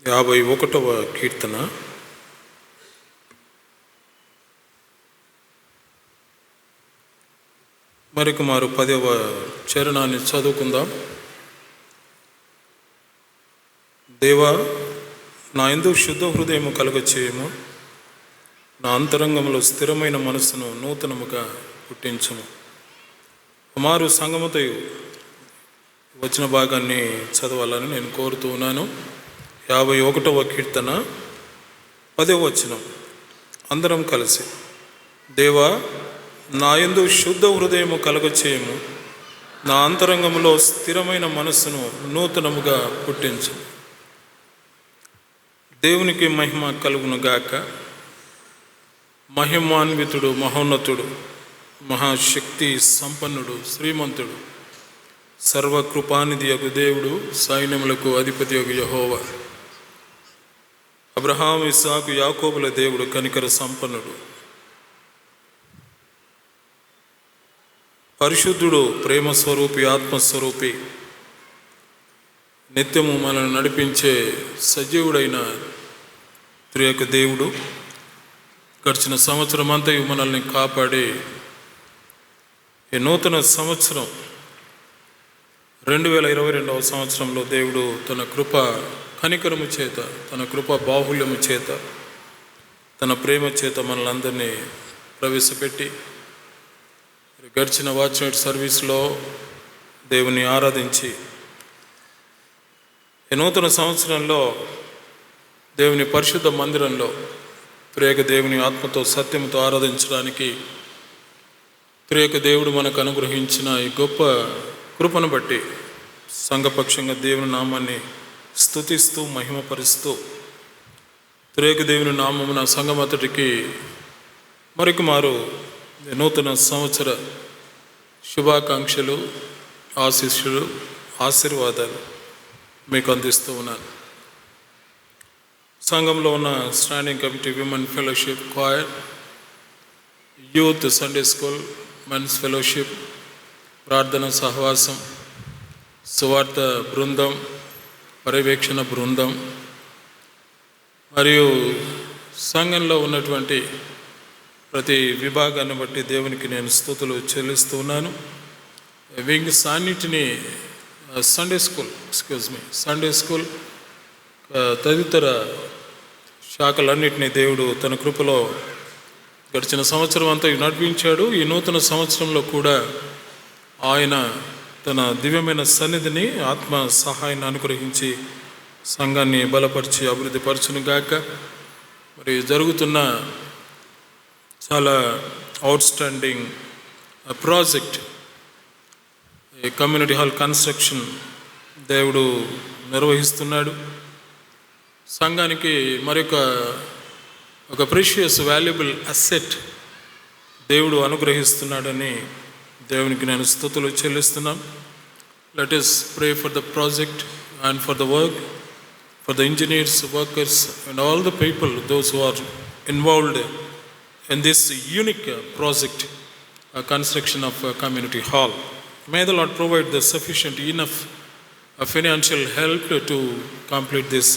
51వ కీర్తన. మరికి మారు 10వ చరణాన్ని చదువుకుందాం. దేవా, నా యందు శుద్ధ హృదయము కలుగచేయము, నా అంతరంగంలో స్థిరమైన మనస్సును నూతనముగా పుట్టించుము. మారు సంగమతో వచ్చిన భాగాన్ని చదవాలని నేను కోరుతూ ఉన్నాను. 51వ కీర్తన 10వ వచనం. అందరం కలిసి. దేవా, నా యందు శుద్ధ హృదయము కలుగచేయము, నా అంతరంగంలో స్థిరమైన మనస్సును నూతనముగా పుట్టించు. దేవునికి మహిమ కలుగును గాక. మహిమాన్వితుడు, మహోన్నతుడు, మహాశక్తి సంపన్నుడు, శ్రీమంతుడు, సర్వకృపానిధి యగు దేవుడు, సైన్యములకు అధిపతి యగు యెహోవా, అబ్రహాము, ఇస్సాకు, యాకోబుల దేవుడు, కనికర సంపన్నుడు, పరిశుద్ధుడు, ప్రేమ స్వరూపి, ఆత్మస్వరూపి, నిత్యము మనల్ని నడిపించే సజీవుడైన త్రియక దేవుడు, గడిచిన సంవత్సరం అంతా మనల్ని కాపాడి ఈ నూతన సంవత్సరం 2022వ సంవత్సరంలో దేవుడు తన కృప కనికరము చేత, తన కృప బాహుల్యము చేత, తన ప్రేమ చేత మనల్ని అందరినీ ప్రవేశపెట్టి గడిచిన వాచ్ నైట్ సర్వీస్లో దేవుని ఆరాధించి ఈ నూతన సంవత్సరంలో దేవుని పరిశుద్ధ మందిరంలో త్రియక దేవుని ఆత్మతో సత్యంతో ఆరాధించడానికి త్రియక దేవుడు మనకు అనుగ్రహించిన ఈ గొప్ప కృపను బట్టి సంఘపక్షంగా దేవుని నామాన్ని స్తుతిస్తూ మహిమపరుస్తూ త్రియక దేవుని నామమున సంఘమంతటికి మరికి మారు నూతన సంవత్సర శుభాకాంక్షలు, ఆశీస్సులు, ఆశీర్వాదాలు మీకు అందిస్తూ ఉన్నాను. సంఘంలో ఉన్న standing committee, women fellowship, choir, youth, Sunday school, men's fellowship, ప్రార్థన సహవాసం, సువార్త బృందం, పర్యవేక్షణ బృందం మరియు సంఘంలో ఉన్నటువంటి ప్రతి విభాగాన్ని బట్టి దేవునికి నేను స్తుతులు చెల్లిస్తూ ఉన్నాను. వింగ్స్ అన్నిటినీ సండే స్కూల్ తదితర శాఖలన్నింటినీ దేవుడు తన కృపలో గడిచిన సంవత్సరం అంతా నడిపించాడు. ఈ నూతన సంవత్సరంలో కూడా ఆయన తన దివ్యమైన సన్నిధిని, ఆత్మ సహాయాన్ని అనుగ్రహించి సంఘాన్ని బలపరిచి అభివృద్ధి పరచును గాక. మరి జరుగుతున్న చాలా outstanding project, community hall construction దేవుడు నిర్వహిస్తున్నాడు. సంఘానికి ఒక ప్రీషియస్ వాల్యుబుల్ అసెట్ దేవుడు అనుగ్రహిస్తున్నాడని దేవునికి నేను స్తుతులు చెల్లిస్తున్నాను. Let us pray for the project and for the work, for the engineers, workers and all the people, those who are involved in this unique project, construction of a community hall. May the Lord provide the sufficient enough financial help to complete this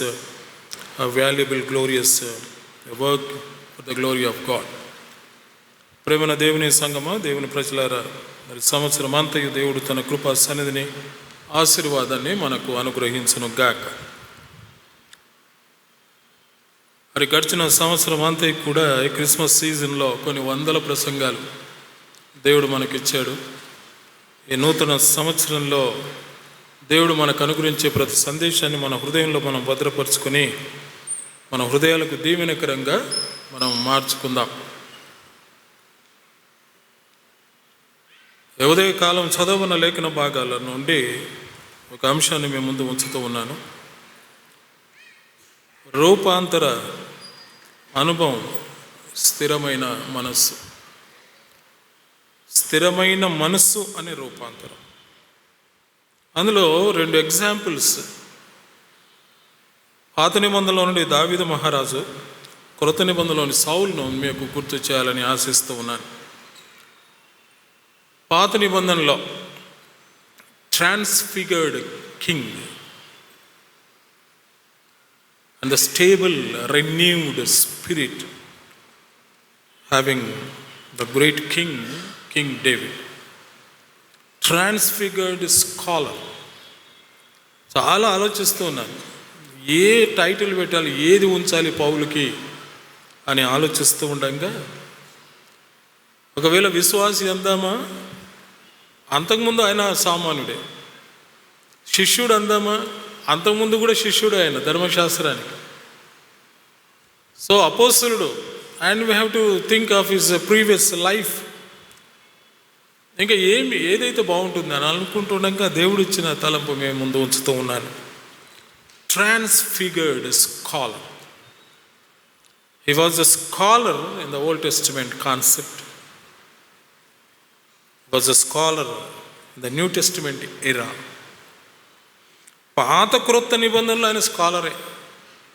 valuable, glorious work for the glory of God. ప్రేమన దేవుని సంగమా, దేవుని ప్రజలారా, మరి సంవత్సరం అంతయు దేవుడు తన కృపా సన్నిధిని, ఆశీర్వాదాన్ని మనకు అనుగ్రహించును గాక. మరి గడిచిన సంవత్సరం అంతా కూడా ఈ క్రిస్మస్ సీజన్లో కొన్ని వందల ప్రసంగాలు దేవుడు మనకిచ్చాడు. ఈ నూతన సంవత్సరంలో దేవుడు మనకు అనుగ్రహించే ప్రతి సందేశాన్ని మన హృదయంలో మనం భద్రపరుచుకొని మన హృదయాలకు దీవెనకరంగా మనం మార్చుకుందాం. ఉదయకాలం చదవన లేఖన భాగాల నుండి ఒక అంశాన్ని మేము ముందు ఉంచుతూ ఉన్నాను. రూపాంతర అనుభవం, స్థిరమైన మనస్సు. స్థిరమైన మనస్సు అనే రూపాంతరం. అందులో 2 ఎగ్జాంపుల్స్ పాత నిబంధనలో నుండి దావీదు మహారాజు, క్రొత్త నిబంధనలోని సౌలును మీకు గుర్తు చేయాలని ఆశిస్తూ ఉన్నాను. పాత నిబంధనలో transfigured king and the stable, renewed spirit, having the great king, King David. Transfigured scholar. చాలా ఆలోచిస్తూ ఉన్నాను, ఏ టైటిల్ పెట్టాలి, ఏది ఉంచాలి పౌలుకి అని ఆలోచిస్తూ ఉండగా, ఒకవేళ విశ్వాసి అందామా? అంతకుముందు ఆయన సామాన్యుడే. శిష్యుడు అందామా? అంతకుముందు కూడా శిష్యుడు ఆయన ధర్మశాస్త్రానికి. సో అపోస్తలుడు, and we have to think of his previous life. ఇంకా ఏదైతే బాగుంటుంది అని అనుకుంటుండగా దేవుడు ఇచ్చిన తలంపు మేము ముందు ఉంచుతూ ఉన్నాను. Transfigured scholar. He was a scholar in the old testament concept. Was a scholar in the new testament era. పాత క్రొత్త నిబంధనలు ఆయన స్కాలరే.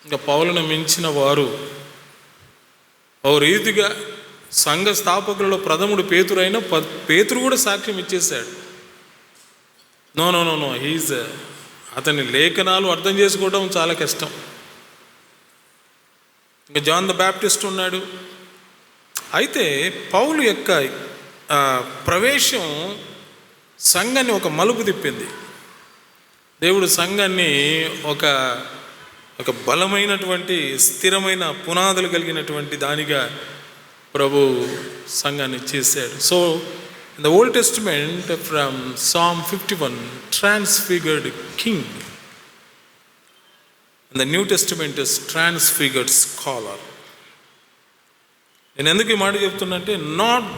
ఇంకా పౌలును మించిన వారు ఓ రీతిగా సంఘ స్థాపకులలో ప్రథముడు పేతురు అయినా పేతురు కూడా సాక్ష్యం ఇచ్చేశాడు. No no no no he's, అతని లేఖనాలు అర్థం చేసుకోవడం చాలా కష్టం. ఇంకా జాన్ ద బ్యాప్టిస్ట్ ఉన్నాడు. అయితే పౌలు యొక్క ప్రవేశం సంఘాన్ని ఒక మలుపు తిప్పింది. దేవుడు సంఘాన్ని ఒక బలమైనటువంటి స్థిరమైన పునాదులు కలిగినటువంటి దానిగా ప్రభు సంఘాన్ని చేశాడు. So in the old testament from Psalm 51, transfigured king. In the New Testament is transfigured scholar. నేను ఎందుకు ఈ మాట చెప్తున్నా అంటే, నాట్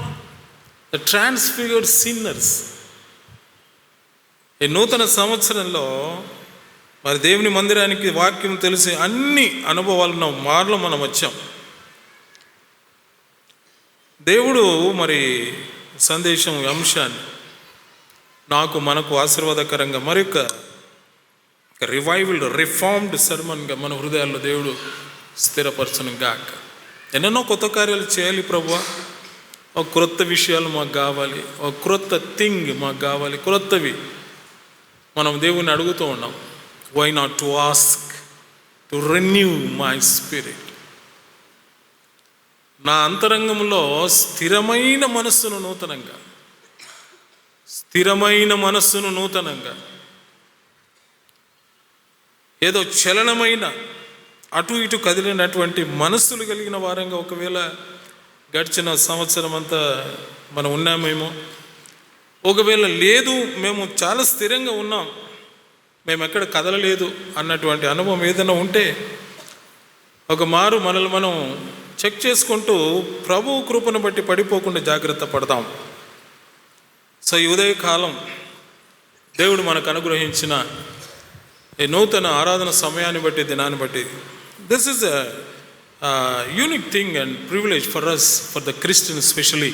ద ట్రాన్స్ఫిగర్డ్ సిన్నర్స్. ఈ నూతన సంవత్సరంలో మరి దేవుని మందిరానికి వాక్యం తెలిసి అన్ని అనుభవాలను మార్లో మనం వచ్చాం. దేవుడు మరి సందేశం అంశాన్ని నాకు మనకు ఆశీర్వాదకరంగా మరొక రివైవల్డ్ రిఫార్మ్డ్ సర్మన్గా మన హృదయాల్లో దేవుడు స్థిరపరచను గాక. ఎన్నెన్నో కొత్త కార్యాలు చేయాలి ప్రభువా. ఒక క్రొత్త విషయాలు మాకు కావాలి, ఒక క్రొత్త థింగ్ మాకు కావాలి, క్రొత్తవి మనం దేవుని అడుగుతూ ఉన్నాం. Why not to ask to renew my spirit. నా అంతరంగంలో స్థిరమైన మనస్సును నూతనంగా, ఏదో చలనమైన అటు ఇటు కదిలినటువంటి మనస్సులు కలిగిన వారంగా ఒకవేళ గడిచిన సంవత్సరం అంతా మనం ఉన్నామేమో. ఒకవేళ లేదు, మేము చాలా స్థిరంగా ఉన్నాం, మేము ఎక్కడ కదలలేదు అన్నటువంటి అనుభవం ఏదైనా ఉంటే ఒక మారు మనల్ని మనం చెక్ చేసుకుంటూ ప్రభు కృపను బట్టి పడిపోకుండా జాగ్రత్త పడదాం. సో ఈ ఉదయకాలం దేవుడు మనకు అనుగ్రహించిన ఈ నూతన ఆరాధన సమయాన్ని బట్టి, దినాన్ని బట్టి, this is a unique thing and privilege for us, for the Christians especially.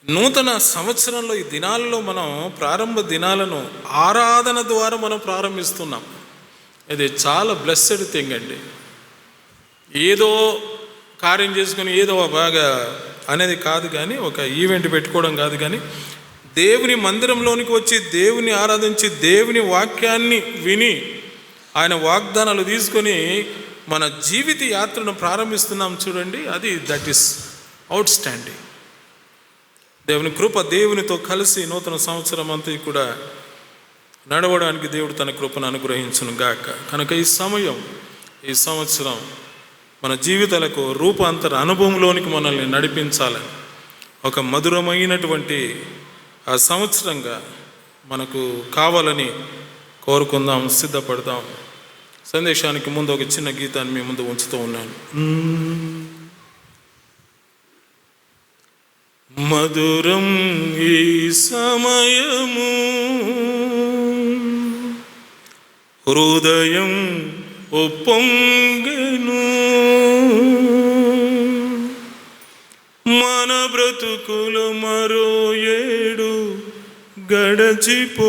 నూతన సంవత్సరంలో ఈ దినాలలో మనం ప్రారంభ దినాలను ఆరాధన ద్వారా మనం ప్రారంభిస్తున్నాం. ఇది చాలా బ్లెస్సెడ్ థింగ్ అండి. ఏదో కార్యం చేసుకుని ఏదో బాగా అనేది కాదు, కానీ ఒక ఈవెంట్ పెట్టుకోవడం కాదు, కానీ దేవుని మందిరంలోనికి వచ్చి దేవుని ఆరాధించి దేవుని వాక్యాన్ని విని ఆయన వాగ్దానాలు తీసుకొని మన జీవిత యాత్రను ప్రారంభిస్తున్నాం చూడండి. అది దట్ ఈస్ అవుట్ స్టాండింగ్. దేవుని కృప, దేవునితో కలిసి నూతన సంవత్సరం అంతా కూడా నడవడానికి దేవుడు తన కృపను అనుగ్రహించును గాక. కనుక ఈ సంవత్సరం మన జీవితాలకు రూపాంతర అనుభవంలోనికి మనల్ని నడిపించాలని, ఒక మధురమైనటువంటి ఆ సంవత్సరంగా మనకు కావాలని కోరుకుందాం, సిద్ధపడదాం. సందేశానికి ముందు ఒక చిన్న గీతాన్ని మీ ముందు ఉంచుతూ ఉన్నాను. మధురం ఈ సమయము, హృదయం ఒప్పొంగెను, మన బ్రతుకులు మరో ఏడు గడచిపోయెను,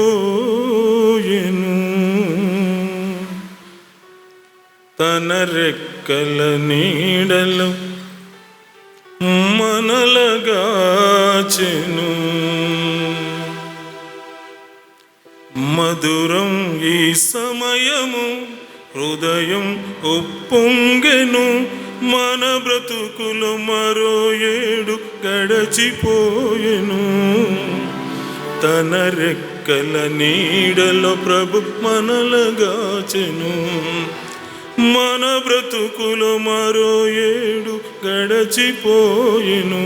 తన రెక్కల నీడలో మనలగాచెను. మధురం ఈ సమయము, హృదయం ఉప్పొంగెను, మన బ్రతుకులు మరో 7 గడచిపోయెను. తన రెక్కల నీడలో ప్రభు మనలగాచెను, మన బ్రతుకులు మరో 7 గడచిపోయెను.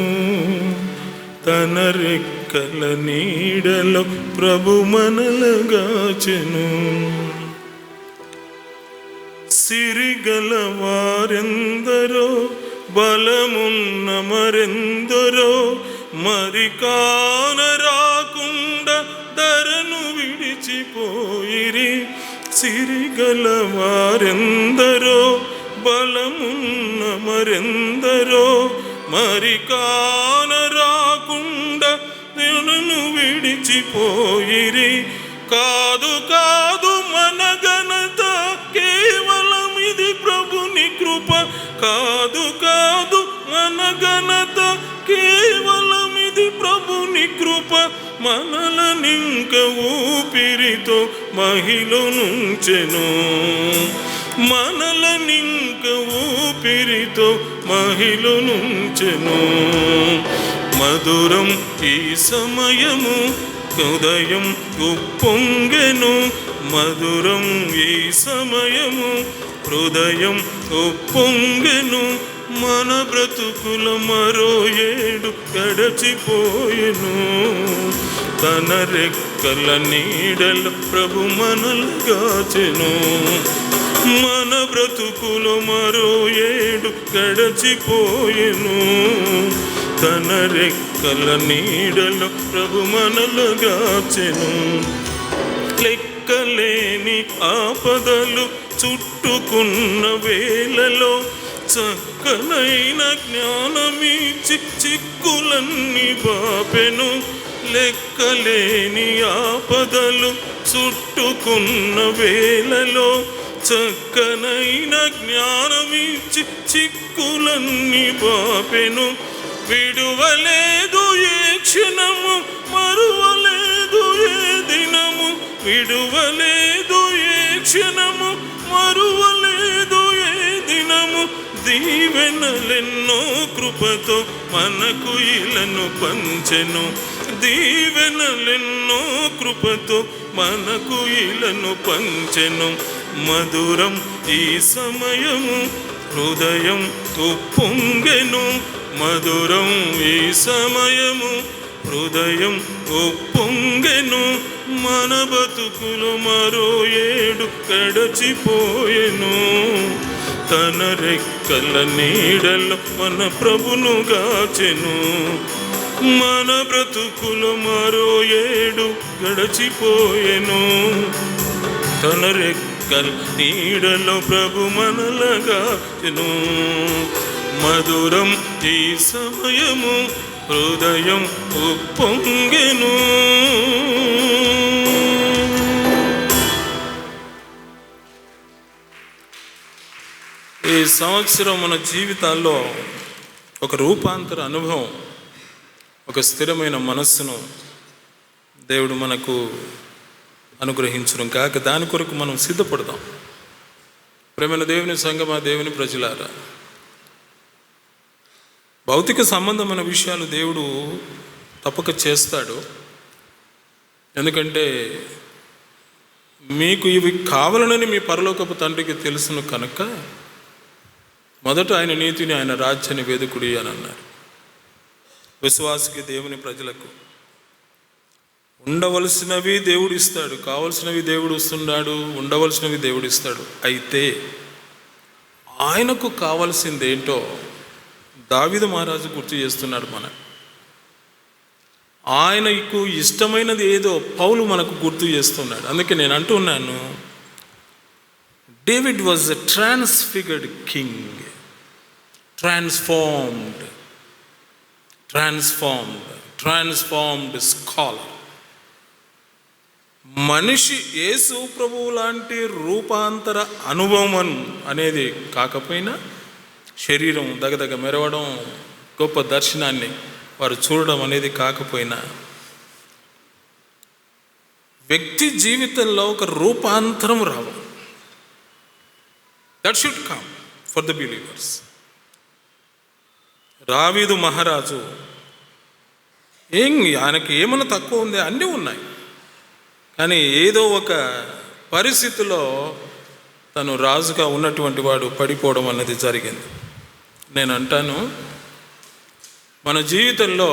తన రెక్కల నీడలో ప్రభు మనలగాచెను. సిరిగల వారెందరో, బలమున్న మరెందరో, మరి కానరాకుండా ధరను విడిచిపోయిరి. సిరిగల వారెందరో, బలమున్న మరెందరో, మరి కానరాకుండా ధరను విడిచిపోయిరి. కాదు కాదు మన ఘనత, కేవలం ఇది ప్రభుని కృప. కాదు కాదు మన ఘనత, కేవలం ఇది ప్రభుని కృప. మనలనింక ఊపిరితో మహిళనుంచెను, మనలనింక ఊపిరితో మహిళనుంచెను. మధురం ఈ సమయము, హృదయం ఉప్పొంగెను. మధురం ఈ సమయము, హృదయం ఉప్పొంగెను. మన బ్రతుకుల మరో 7 గడచిపోయెను. తన రెక్కల నీడలో ప్రభు మనల్గాచెను, మన బ్రతుకులు మరో 7 గడచిపోయెను. తన రెక్కల నీడలో ప్రభు మనల్గాచెను. లెక్కలేని ఆపదలు చుట్టుకున్న వేళలో చక్కనైన జ్ఞానమిచ్చి చిక్కులన్నీ బాపెను. లెక్కలేని ఆపదలు చుట్టుకున్న వేళలో చక్కనైన జ్ఞానమిచ్చి చిక్కులన్నీ బాపెను. విడువలేదు ఏ క్షణము, మరువలేదు ఏ దినము. విడువలేదు ఏ క్షణము, మరువలేదు ఏ దినము. దీవెనలెన్నో కృపతో మనకు ఇలను పంచెను. దీవెనలెన్నో కృపతో మనకు ఇలను పంచెను. మధురం ఈ సమయము, హృదయం ఉప్పొంగెను. మధురం ఈ సమయము, హృదయం ఉప్పొంగెను. మన బతుకులు మరో 7 గడచిపోయెను. తన రెక్కల నీడలో మన ప్రభును గాచెను. మన బ్రతుకులు మరో 7 గడచిపోయెను. తన రెక్కల నీడలో ప్రభు మనలగాచెను. మధురం ఈ సమయము, హృదయం ఉప్పొంగెను. ఈ సంవత్సరం మన జీవితాల్లో ఒక రూపాంతర అనుభవం, ఒక స్థిరమైన మనస్సును దేవుడు మనకు అనుగ్రహించడం కాక దాని కొరకు మనం సిద్ధపడదాం. ప్రేమైన దేవుని సంగమా, దేవుని ప్రజలారా, భౌతిక సంబంధమైన విషయాలు దేవుడు తప్పక చేస్తాడు. ఎందుకంటే మీకు ఇవి కావాలనని మీ పరలోకపు తండ్రికి తెలుసును కనుక మొదట ఆయన నీతిని, ఆయన రాజ్యాన్ని వెదుకుడి అని అన్నారు. విశ్వాసికి, దేవుని ప్రజలకు ఉండవలసినవి దేవుడు ఇస్తాడు, కావలసినవి దేవుడు ఇస్తున్నాడు, ఉండవలసినవి దేవుడు ఇస్తాడు. అయితే ఆయనకు కావాల్సింది ఏంటో దావీదు మహారాజు గుర్తు చేస్తున్నాడు. ఆయనకు ఇష్టమైనది ఏదో పౌలు మనకు గుర్తు చేస్తున్నాడు. అందుకే నేను అంటున్నాను, David was a transfigured king, transformed scholar. మనిషి యేసు ప్రభువు లాంటి రూపాంతర అనుభవం అనేది కాకపోయినా, శరీరం దగదగ మెరవడం, గొప్ప దర్శనాన్ని వారు చూడడం అనేది కాకపోయినా, వ్యక్తి జీవితంలో ఒక రూపాంతరం రావాలి. That should come for the believers. దావీదు మహారాజు ఆయనకి ఏమన్నా తక్కువ ఉంది? అన్నీ ఉన్నాయి. కానీ ఏదో ఒక పరిస్థితిలో తను రాజుగా ఉన్నటువంటి వాడు పడిపోవడం అన్నది జరిగింది. నేను అంటాను, మన జీవితంలో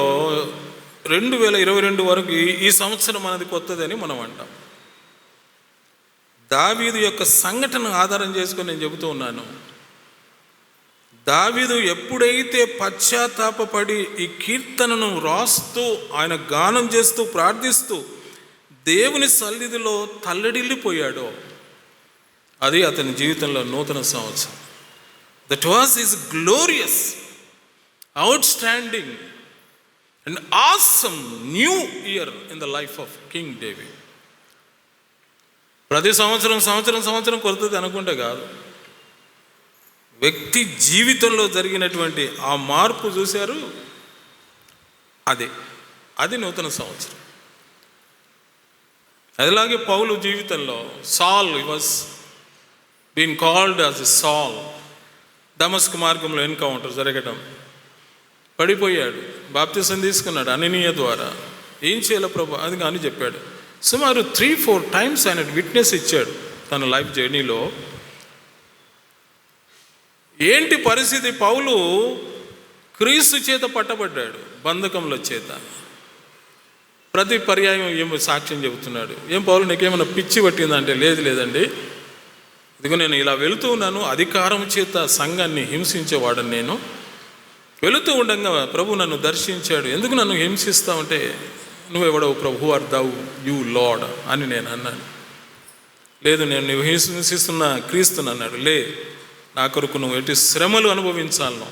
2022 వరకు ఈ సంవత్సరం మనది కొత్తదని మనం అంటాం. దావీదు యొక్క సంఘటన ఆధారం చేసుకొని నేను చెబుతూ ఉన్నాను. దావీదు ఎప్పుడైతే పశ్చాత్తాపపడి ఈ కీర్తనను రాస్తూ ఆయన గానం చేస్తూ ప్రార్థిస్తూ దేవుని సన్నిధిలో తల్లడిల్లిపోయాడో అది అతని జీవితంలో నూతన సంవత్సరం. That was his glorious, out standing and awesome new year in the life of king David. ప్రతి సంవత్సరం కొడుతుంది అనుకుంటే కాదు, వ్యక్తి జీవితంలో జరిగినటువంటి ఆ మార్పు చూశారు, అది నూతన సంవత్సరం. అలాగే పౌలు జీవితంలో Saul was been called as a Saul. దమస్కు మార్గంలో ఎన్కౌంటర్ జరగడం, పడిపోయాడు, బాప్తిసం తీసుకున్నాడు అననీయ ద్వారా. ఏం చేయాలో ప్రభు అది కానీ చెప్పాడు. సుమారు 3-4 టైమ్స్ ఆయన విట్నెస్ ఇచ్చాడు తన లైఫ్ జర్నీలో. ఏంటి పరిస్థితి? పౌలు క్రీస్తు చేత పట్టబడ్డాడు, బంధకంలో చేత. ప్రతి పర్యాయం ఏమో సాక్ష్యం చెబుతున్నాడు. ఏం పౌలు నీకేమైనా పిచ్చి పట్టిందంటే, లేదండి, ఇదిగో నేను ఇలా వెళుతూ ఉన్నాను, అధికారం చేత సంఘాన్ని హింసించేవాడని నేను వెళుతూ ఉండగా ప్రభు నన్ను దర్శించాడు. ఎందుకు నన్ను హింసిస్తావంటే, నువ్వెవడవు ప్రభు, ఆర్ దౌ యూ లార్డ్ అని నేను అన్నాను. లేదు, నేను నువ్వు హింసిస్తున్న క్రీస్తుని అన్నాడు. నా కొరకు నువ్వు ఎట్టి శ్రమలు అనుభవించాలను,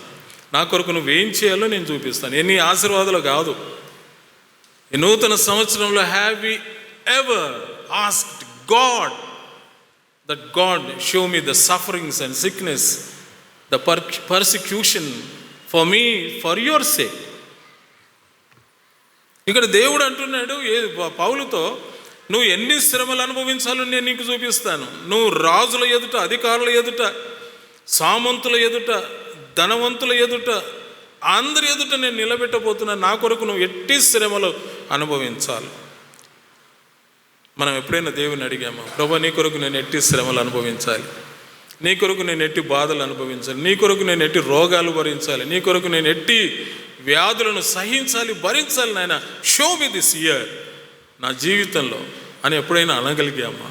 నా కొరకు నువ్వు ఏం చేయాలో నేను చూపిస్తాను. ఎన్ని ఆశీర్వాదాలు కాదు. ఈ నూతన సంవత్సరంలో have we ever asked God that God show me the sufferings and sickness, the persecution for me, for your sake. ఇక్కడ దేవుడు అంటున్నాడు పౌలుతో, నువ్వు ఎన్ని శ్రమలు అనుభవించాలో నేను నీకు చూపిస్తాను. నువ్వు రాజుల ఎదుట, అధికారుల ఎదుట, సామంతుల ఎదుట, ధనవంతుల ఎదుట, అందరి ఎదుట నేను నిలబెట్టబోతున్నా. నా కొరకు నువ్వు ఎట్టి శ్రమలు అనుభవించాలి. మనం ఎప్పుడైనా దేవుని అడిగామా, ప్రభా నీ కొరకు నేను ఎట్టి శ్రమలు అనుభవించాలి, నీ కొరకు నేను ఎట్టి బాధలు అనుభవించాలి, నీ కొరకు నేను ఎట్టి రోగాలు భరించాలి, నీ కొరకు నేను ఎట్టి వ్యాధులను సహించాలి, భరించాలి, నాయన షో మీ దిస్ ఇయర్ నా జీవితంలో అని ఎప్పుడైనా అనగలిగామా?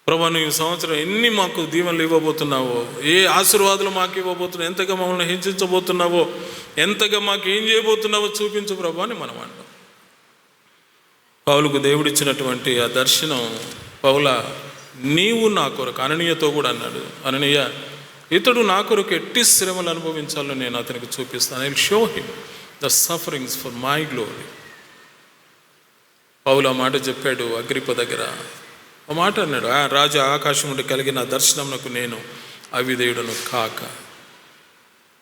ప్రభా నువ్వు ఈ సంవత్సరం ఎన్ని మాకు దీవెనలు ఇవ్వబోతున్నావో, ఏ ఆశీర్వాదాలు మాకు ఇవ్వబోతున్నావు, ఎంతగా మమ్మల్ని హింసించబోతున్నావో, ఎంతగా మాకు ఏం చేయబోతున్నావో చూపించు ప్రభా అని మనం అంటాం. పౌలుకు దేవుడిచ్చినటువంటి ఆ దర్శనం, పౌల నీవు నా కొరకు, అననీయతో కూడా అన్నాడు, అననీయ ఇతడు నా కొరకు ఎట్టి శ్రమలు అనుభవించాలో నేను అతనికి చూపిస్తాను. I will show him the sufferings for my glory. పౌలు ఆ మాట చెప్పాడు అగ్రిప్ప దగ్గర. ఆ మాట అన్నాడు, రాజా ఆకాశం నుండి కలిగిన దర్శనమునకు నేను అవిధేయుడను కాక.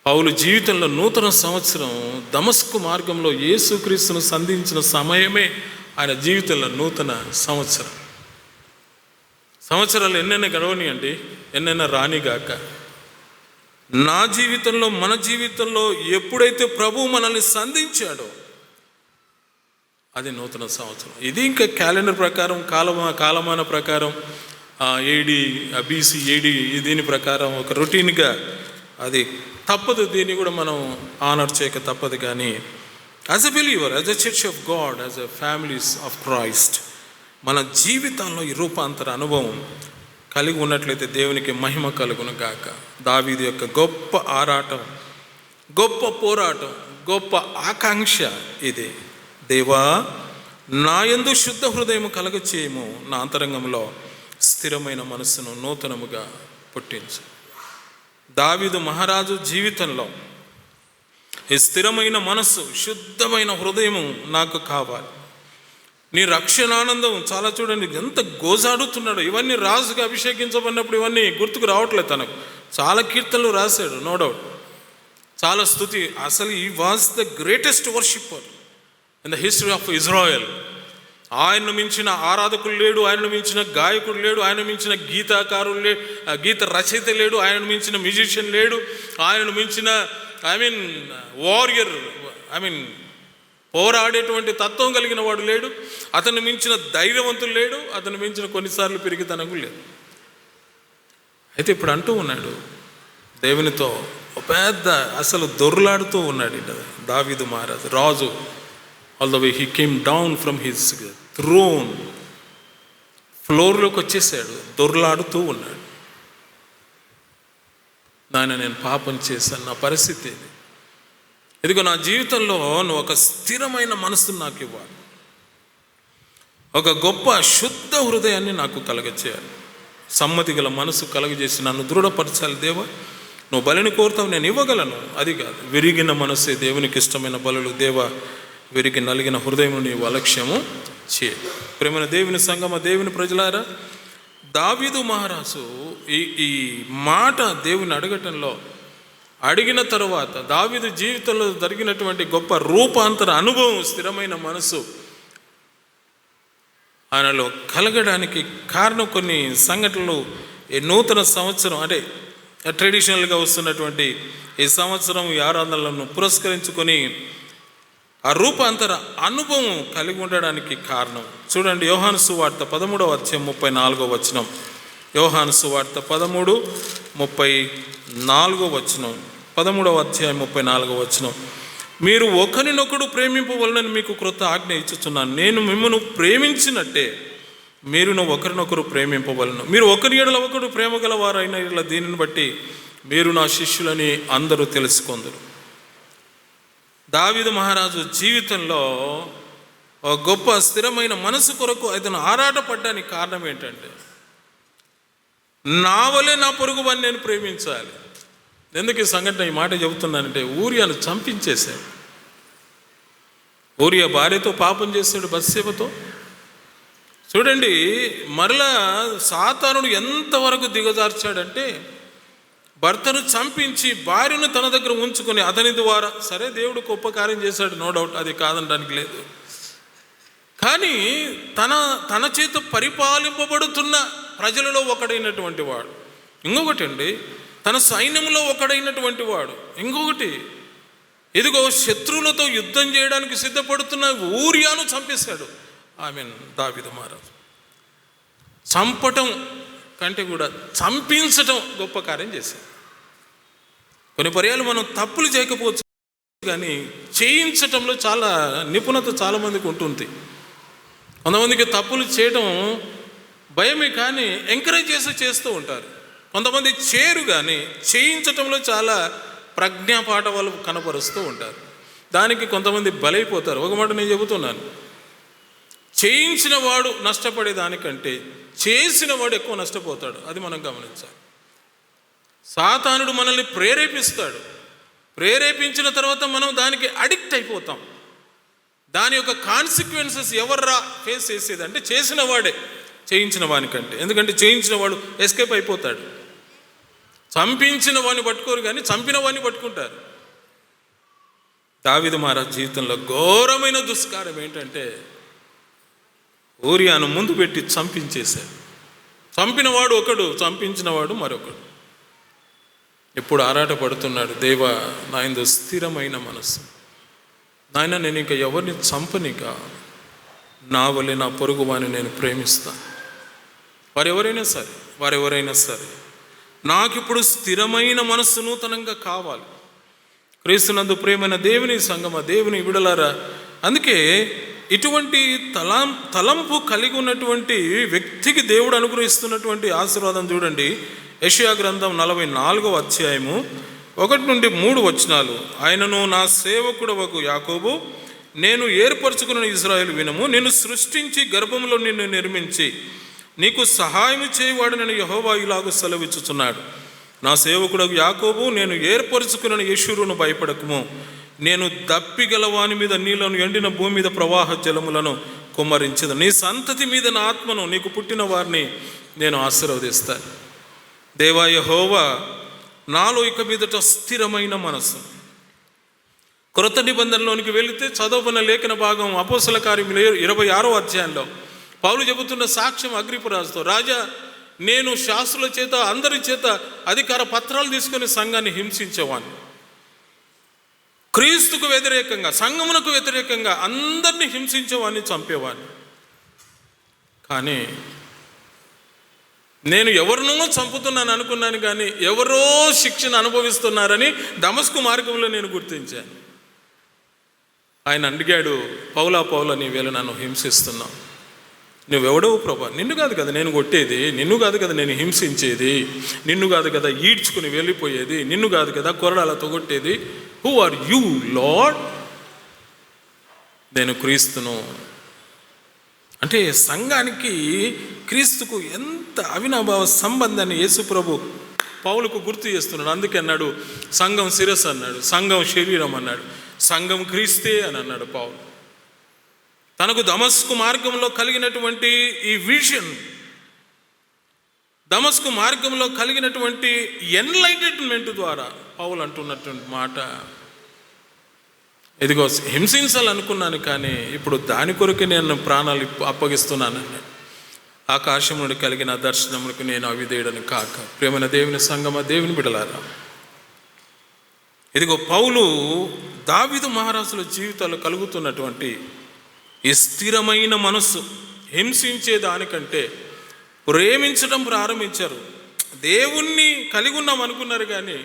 పౌలు జీవితంలో నూతన సంవత్సరం దమస్కు మార్గంలో యేసుక్రీస్తును సంధించిన సమయమే ఆయన జీవితంలో నూతన సంవత్సరం. సంవత్సరాలు ఎన్నైనా గడవనియండి, ఎన్నైనా రానిగాక, నా జీవితంలో, మన జీవితంలో ఎప్పుడైతే ప్రభువు మనల్ని సంధించాడో అది నూతన సంవత్సరం. ఇది ఇంకా క్యాలెండర్ ప్రకారం, కాలమాన ప్రకారం, BC AD దీని ప్రకారం ఒక రొటీన్గా అది తప్పదు. దీన్ని కూడా మనం ఆనర్ చేయక తప్పదు. కానీ as a believer, as a church of God, as a families of Christ, మన జీవితంలో ఈ రూపాంతర అనుభవం కలిగి ఉన్నట్లయితే దేవునికి మహిమ కలుగును గాక. దావీదు యొక్క గొప్ప ఆరాటం, గొప్ప పోరాటం, గొప్ప ఆకాంక్ష ఇది. దేవా నా యందు శుద్ధ హృదయం కలగచేయము, నా అంతరంగంలో స్థిరమైన మనస్సును నూతనముగా పుట్టించు. దావీదు మహారాజు జీవితంలో ఈ స్థిరమైన మనస్సు, శుద్ధమైన హృదయము నాకు కావాలి. నీ రక్షణానందం చాలా చూడండి ఎంత గోజాడుతున్నాడు. ఇవన్నీ రాజుగా అభిషేకించబడినప్పుడు ఇవన్నీ గుర్తుకు రావట్లేదు తనకు. చాలా కీర్తనలు రాశాడు, నో డౌట్, చాలా స్తుతి. అసలు ఈ was the greatest worshipper in the history of Israel. ఆయన్ను మించిన ఆరాధకుడు లేడు, ఆయనను మించిన గాయకుడు లేడు, ఆయన మించిన గీతాకారుడు లేడు, గీత రచయిత లేడు, ఆయనను మించిన మ్యూజిషియన్ లేడు, ఆయనను మించిన వారియర్ పోరాడేటువంటి తత్వం కలిగిన వాడు లేడు, అతను మించిన ధైర్యవంతులు లేడు, అతను మించిన కొన్నిసార్లు పెరిగితనకు లేదు. అయితే ఇప్పుడు అంటూ ఉన్నాడు దేవునితో, పెద్ద అసలు దొర్లాడుతూ ఉన్నాడు దావీదు మహారాజు, రాజు. All the way he came down from his throne, ఫ్లోర్లోకి వచ్చేసాడు, దొర్లాడుతూ ఉన్నాడు. నాయన, నేను పాపం చేశాను, నా పరిస్థితి ఇది, ఇదిగో నా జీవితంలో నువ్వు ఒక స్థిరమైన మనసును నాకు ఇవ్వాలి, ఒక గొప్ప శుద్ధ హృదయాన్ని నాకు కలగచేయాలి, సమ్మతి గల మనసు కలగజేసి నన్ను దృఢపరచాలి దేవా. నువ్వు బలిని కోరుతావు, నేను ఇవ్వగలను, అది కాదు. విరిగిన మనసే దేవునికి ఇష్టమైన బలులు దేవా, విరిగి నలిగిన హృదయం నీవు అలక్ష్యము చేయ. ప్రేమైన దేవుని సంగమ, దేవుని ప్రజలారా, దావీదు మహారాజు ఈ మాట దేవుని అడగటంలో, అడిగిన తరువాత దావీదు జీవితంలో జరిగినటువంటి గొప్ప రూపాంతర అనుభవం, స్థిరమైన మనసు ఆయనలో కలగడానికి కారణం కొన్ని సంఘటనలు. ఈ నూతన సంవత్సరం అంటే ట్రెడిషనల్గా వస్తున్నటువంటి ఈ సంవత్సరం, ఈ ఆరాధనలను పురస్కరించుకొని ఆ రూపాంతర అనుభవం కలిగి ఉండడానికి కారణం చూడండి. యోహాను సువార్త 13వ అధ్యాయం 34వ వచనం. యోహాను సువార్త 13:34 వచనం. 13వ అధ్యాయం 34వ వచనం. మీరు ఒకరినొకడు ప్రేమింపవలనని మీకు క్రొత్త ఆజ్ఞ ఇచ్చుచున్నాను. నేను మిమ్మల్ని ప్రేమించినట్టే మీరును ఒకరినొకరు ప్రేమింపవలను. మీరు ఒకరి ఎడల ఒకడు ప్రేమ గలవారైన ఇలా దీనిని బట్టి మీరు నా శిష్యులని అందరూ తెలుసుకొందురు. దావీదు మహారాజు జీవితంలో ఒక గొప్ప స్థిరమైన మనసు కొరకు అతను ఆరాటపడ్డానికి కారణం ఏంటంటే, నా వలే నా పొరుగు వారిని నేను ప్రేమించాలి. ఎందుకు ఈ సంఘటన ఈ మాట చెబుతున్నానంటే, ఊరియాను చంపించేశాడు. ఊరియా భార్యతో పాపం చేశాడు, బత్షెబతో. చూడండి, మరలా సాతానుడు ఎంతవరకు దిగజార్చాడంటే, భర్తను చంపించి భార్యను తన దగ్గర ఉంచుకొని అతని ద్వారా, సరే దేవుడు గొప్ప కార్యం చేశాడు, నో డౌట్, అది కాదనడానికి లేదు. కానీ తన చేత పరిపాలింపబడుతున్న ప్రజలలో ఒకడైనటువంటి వాడు, ఇంకొకటి అండి, తన సైన్యంలో ఒకడైనటువంటి వాడు, ఇంకొకటి ఇదిగో శత్రువులతో యుద్ధం చేయడానికి సిద్ధపడుతున్న ఊరియాను చంపేశాడు. దావీదు మహారాజు చంపటం కంటే కూడా చంపించటం గొప్ప కార్యం చేశాడు. కొన్ని పర్యాలు మనం తప్పులు చేయకపోవచ్చు, కానీ చేయించటంలో చాలా నిపుణత చాలామందికి ఉంటుంది. కొంతమందికి తప్పులు చేయడం భయమే, కానీ ఎంకరేజ్ చేస్తూ ఉంటారు. కొంతమంది చేయరు, కానీ చేయించటంలో చాలా ప్రజ్ఞాపాఠ వాళ్ళు కనపరుస్తూ ఉంటారు. దానికి కొంతమంది బలైపోతారు. ఒక మాట నేను చెబుతున్నాను, చేయించిన వాడు నష్టపడే దానికంటే చేసిన వాడు ఎక్కువ నష్టపోతాడు. అది మనం గమనించాలి. సాతానుడు మనల్ని ప్రేరేపిస్తాడు. ప్రేరేపించిన తర్వాత మనం దానికి అడిక్ట్ అయిపోతాం. దాని యొక్క కాన్సిక్వెన్సెస్ ఎవర్రా ఫేస్ చేసేది అంటే చేసిన వాడే, చేయించిన వానికంటే. ఎందుకంటే చేయించిన వాడు ఎస్కేప్ అయిపోతాడు. చంపించిన వాడిని పట్టుకోరు, కానీ చంపిన వాడిని పట్టుకుంటారు. దావీదు మహారాజు జీవితంలో ఘోరమైన దుష్కార్యం ఏంటంటే, ఊరియాను ముందు పెట్టి చంపించేశాడు. చంపినవాడు ఒకడు, చంపించినవాడు మరొకడు. ఎప్పుడు ఆరాటపడుతున్నాడు, దేవా నాయందు స్థిరమైన మనసు, నాయన నేను ఇంకా ఎవరిని చంపనిక, నా వలె నా పొరుగు వారిని నేను ప్రేమిస్తాను. వారెవరైనా సరే నాకు ఇప్పుడు స్థిరమైన మనస్సు నూతనంగా కావాలి. క్రీస్తునందు ప్రేమైన దేవుని సంగమ, దేవుని విడలారా, అందుకే ఇటువంటి తలంపు కలిగి ఉన్నటువంటి వ్యక్తికి దేవుడు అనుగ్రహిస్తున్నటువంటి ఆశీర్వాదం చూడండి. యెషయా గ్రంథం 44వ అధ్యాయము 1-3 వచనాలు. ఆయనను నా సేవకుడవగు యాకోబు, నేను ఏర్పరచుకున్న ఇశ్రాయేలు వినుము, నేను సృష్టించి గర్భంలో నిన్ను నిర్మించి నీకు సహాయం చేయవాడు నేను యెహోవా ఇలాగూ సెలవిచ్చుచున్నాడు. నా సేవకుడగు యాకోబు, నేను ఏర్పరచుకున్న యెషూరును భయపడకుము. నేను దప్పిగలవాని మీద నీళ్లను, ఎండిన భూమి మీద ప్రవాహ జలములను కుమ్మరించదు. నీ సంతతి మీద నా ఆత్మను, నీకు పుట్టిన వారిని నేను ఆశీర్వదిస్తాను. దేవా యెహోవా, నాలో ఇక మీదట స్థిరమైన మనసు, క్రొత్త నిబంధనలోనికి వెళితే చదవబడిన లేఖన భాగం అపోస్తల కార్యములు 26వ అధ్యాయంలో పౌలు చెబుతున్న సాక్ష్యం అగ్రిపరాజుతో, రాజా, నేను శాస్త్రుల చేత అందరి చేత అధికార పత్రాలు తీసుకొని సంఘాన్ని హింసించేవాడిని. క్రీస్తుకు వ్యతిరేకంగా, సంఘమునకు వ్యతిరేకంగా అందరినీ హింసించేవాడిని, చంపేవాడిని. కానీ నేను ఎవరినో చంపుతున్నాను అనుకున్నాను, కానీ ఎవరో శిక్షను అనుభవిస్తున్నారని దమస్కు మార్గంలో నేను గుర్తించాను. ఆయన అడిగాడు, పౌలా పౌలా, నీవేళ నన్ను హింసిస్తున్నావు, నువ్వెవడవు ప్రభా? నిన్ను కాదు కదా నేను కొట్టేది, నిన్ను కాదు కదా నేను హింసించేది, నిన్ను కాదు కదా ఈడ్చుకుని వెళ్ళిపోయేది, నిన్ను కాదు కదా కొరడాలతో కొట్టేది. Who are you Lord? నేను క్రీస్తును. అంటే సంఘానికి క్రీస్తుకు ఎంత అవినాభావ సంబంధాన్ని యేసు ప్రభు పౌలుకు గుర్తు చేస్తున్నాడు. అందుకే అన్నాడు సంఘం శిరస్సు అన్నాడు, సంఘం శరీరం అన్నాడు, సంఘం క్రీస్తే అని అన్నాడు పౌలు. తనకు దమస్కు మార్గంలో కలిగినటువంటి ఈ విజన్, దమస్కు మార్గంలో కలిగినటువంటి ఎన్లైటన్మెంట్ ద్వారా పౌలు అంటున్నటువంటి మాట, ఇదిగో హింసించాలనుకున్నాను కానీ ఇప్పుడు దాని కొరకు నేను ప్రాణాలు అప్పగిస్తున్నానని. ఆకాశం నుండి కలిగిన దర్శనములకు నేను అవిధేయుడని కాక. ప్రేమైన దేవుని సంగమా, దేవుని బిడలారా, ఇదిగో పౌలు దావీదు మహారాజుల జీవితాల్లో కలుగుతున్నటువంటి ఈ స్థిరమైన మనస్సు, హింసించే దానికంటే ప్రేమించడం ప్రారంభించారు. దేవుణ్ణి కలిగి ఉన్నాం అనుకున్నారు, కానీ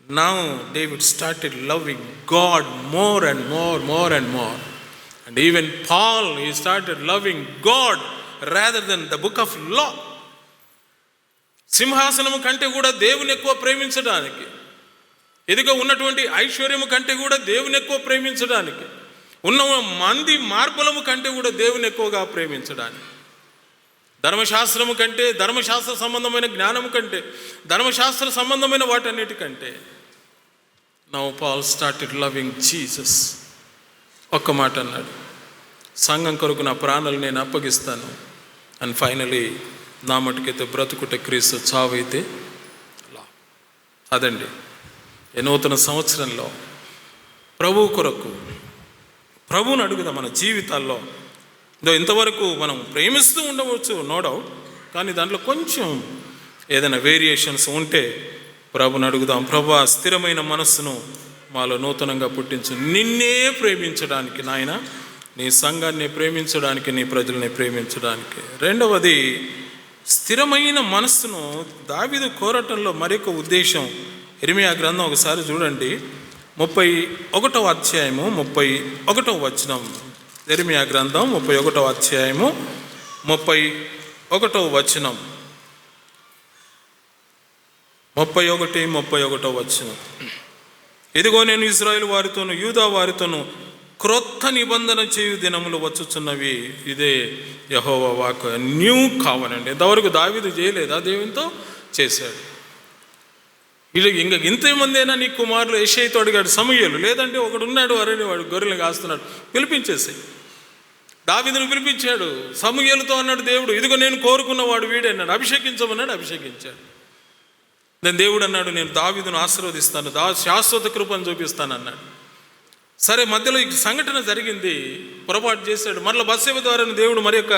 now David started loving God more and more, more and more. And even Paul, he started loving God rather than the book of law. సింహాసనము కంటే కూడా దేవుని ఎక్కువ ప్రేమించడానికి, ఎదుగా ఉన్నటువంటి ఐశ్వర్యము కంటే కూడా దేవుని ఎక్కువ ప్రేమించడానికి, ఉన్న మంది మార్పులము కంటే కూడా దేవుని ఎక్కువగా ప్రేమించడానికి, ధర్మశాస్త్రము కంటే, ధర్మశాస్త్ర సంబంధమైన జ్ఞానము కంటే, ధర్మశాస్త్ర సంబంధమైన వాటన్నిటికంటే now Paul started loving Jesus. ఒక్క మాట అన్నాడు, సంఘం కొరకు నా ప్రాణాలు నేను అప్పగిస్తాను. అండ్ ఫైనలీ నా మటుకైతే బ్రతుకుట క్రీస్తు, చావైతే లా. అదండి ఈ నూతన సంవత్సరంలో ప్రభు కొరకు ప్రభువుని అడుగుదాం. మన జీవితాల్లో ఇంతవరకు మనం ప్రేమిస్తూ ఉండవచ్చు, నో డౌట్, కానీ దాంట్లో కొంచెం ఏదైనా వేరియేషన్స్ ఉంటే ప్రభుని అడుగుదాం. ప్రభువా, స్థిరమైన మనస్సును మాలో నూతనంగా పుట్టించు, నిన్నే ప్రేమించడానికి నాయన, నీ సంఘాన్ని ప్రేమించడానికి, నీ ప్రజల్ని ప్రేమించడానికి. రెండవది, స్థిరమైన మనస్సును దావీదు కోరటంలో మరొక ఉద్దేశం. ఇర్మియా గ్రంథం ఒకసారి చూడండి, 31వ అధ్యాయము 31వ వచనం. ఇర్మియా గ్రంథం 31వ అధ్యాయము 31వ వచనం. 31వ వచనం. ఇదిగో నేను ఇశ్రాయేలు వారితోను యూదా వారితోను క్రొత్త నిబంధన చేయు దినములు వచ్చుచున్నవి, ఇదే యెహోవా వాక్కు. న్యూ కావనండి. ఇంతవరకు దావీదు చేయలేదా? దేవునితో చేశాడు. ఇంకా ఇంతమందేనా నీ కుమారులు? యెషయితో అడిగాడు సమూయేలు, లేదంటే ఒకడు ఉన్నాడు, అరే వాడు గొర్రెలు కాస్తున్నాడు, పిలిపించేసి. దావీదును పిలిపించాడు. సమూయేలుతో అన్నాడు దేవుడు, ఇదిగో నేను కోరుకున్నవాడు వీడే అన్నాడు, అభిషేకించమన్నాడు, అభిషేకించాడు. నేను దేవుడు అన్నాడు, నేను దావీదును ఆశీర్వదిస్తాను, శాశ్వత కృపను చూపిస్తాను అన్నాడు. సరే, మధ్యలో ఈ సంఘటన జరిగింది, పొరపాటు చేశాడు. మరలా బత్షెబ ద్వారా దేవుడు మరి యొక్క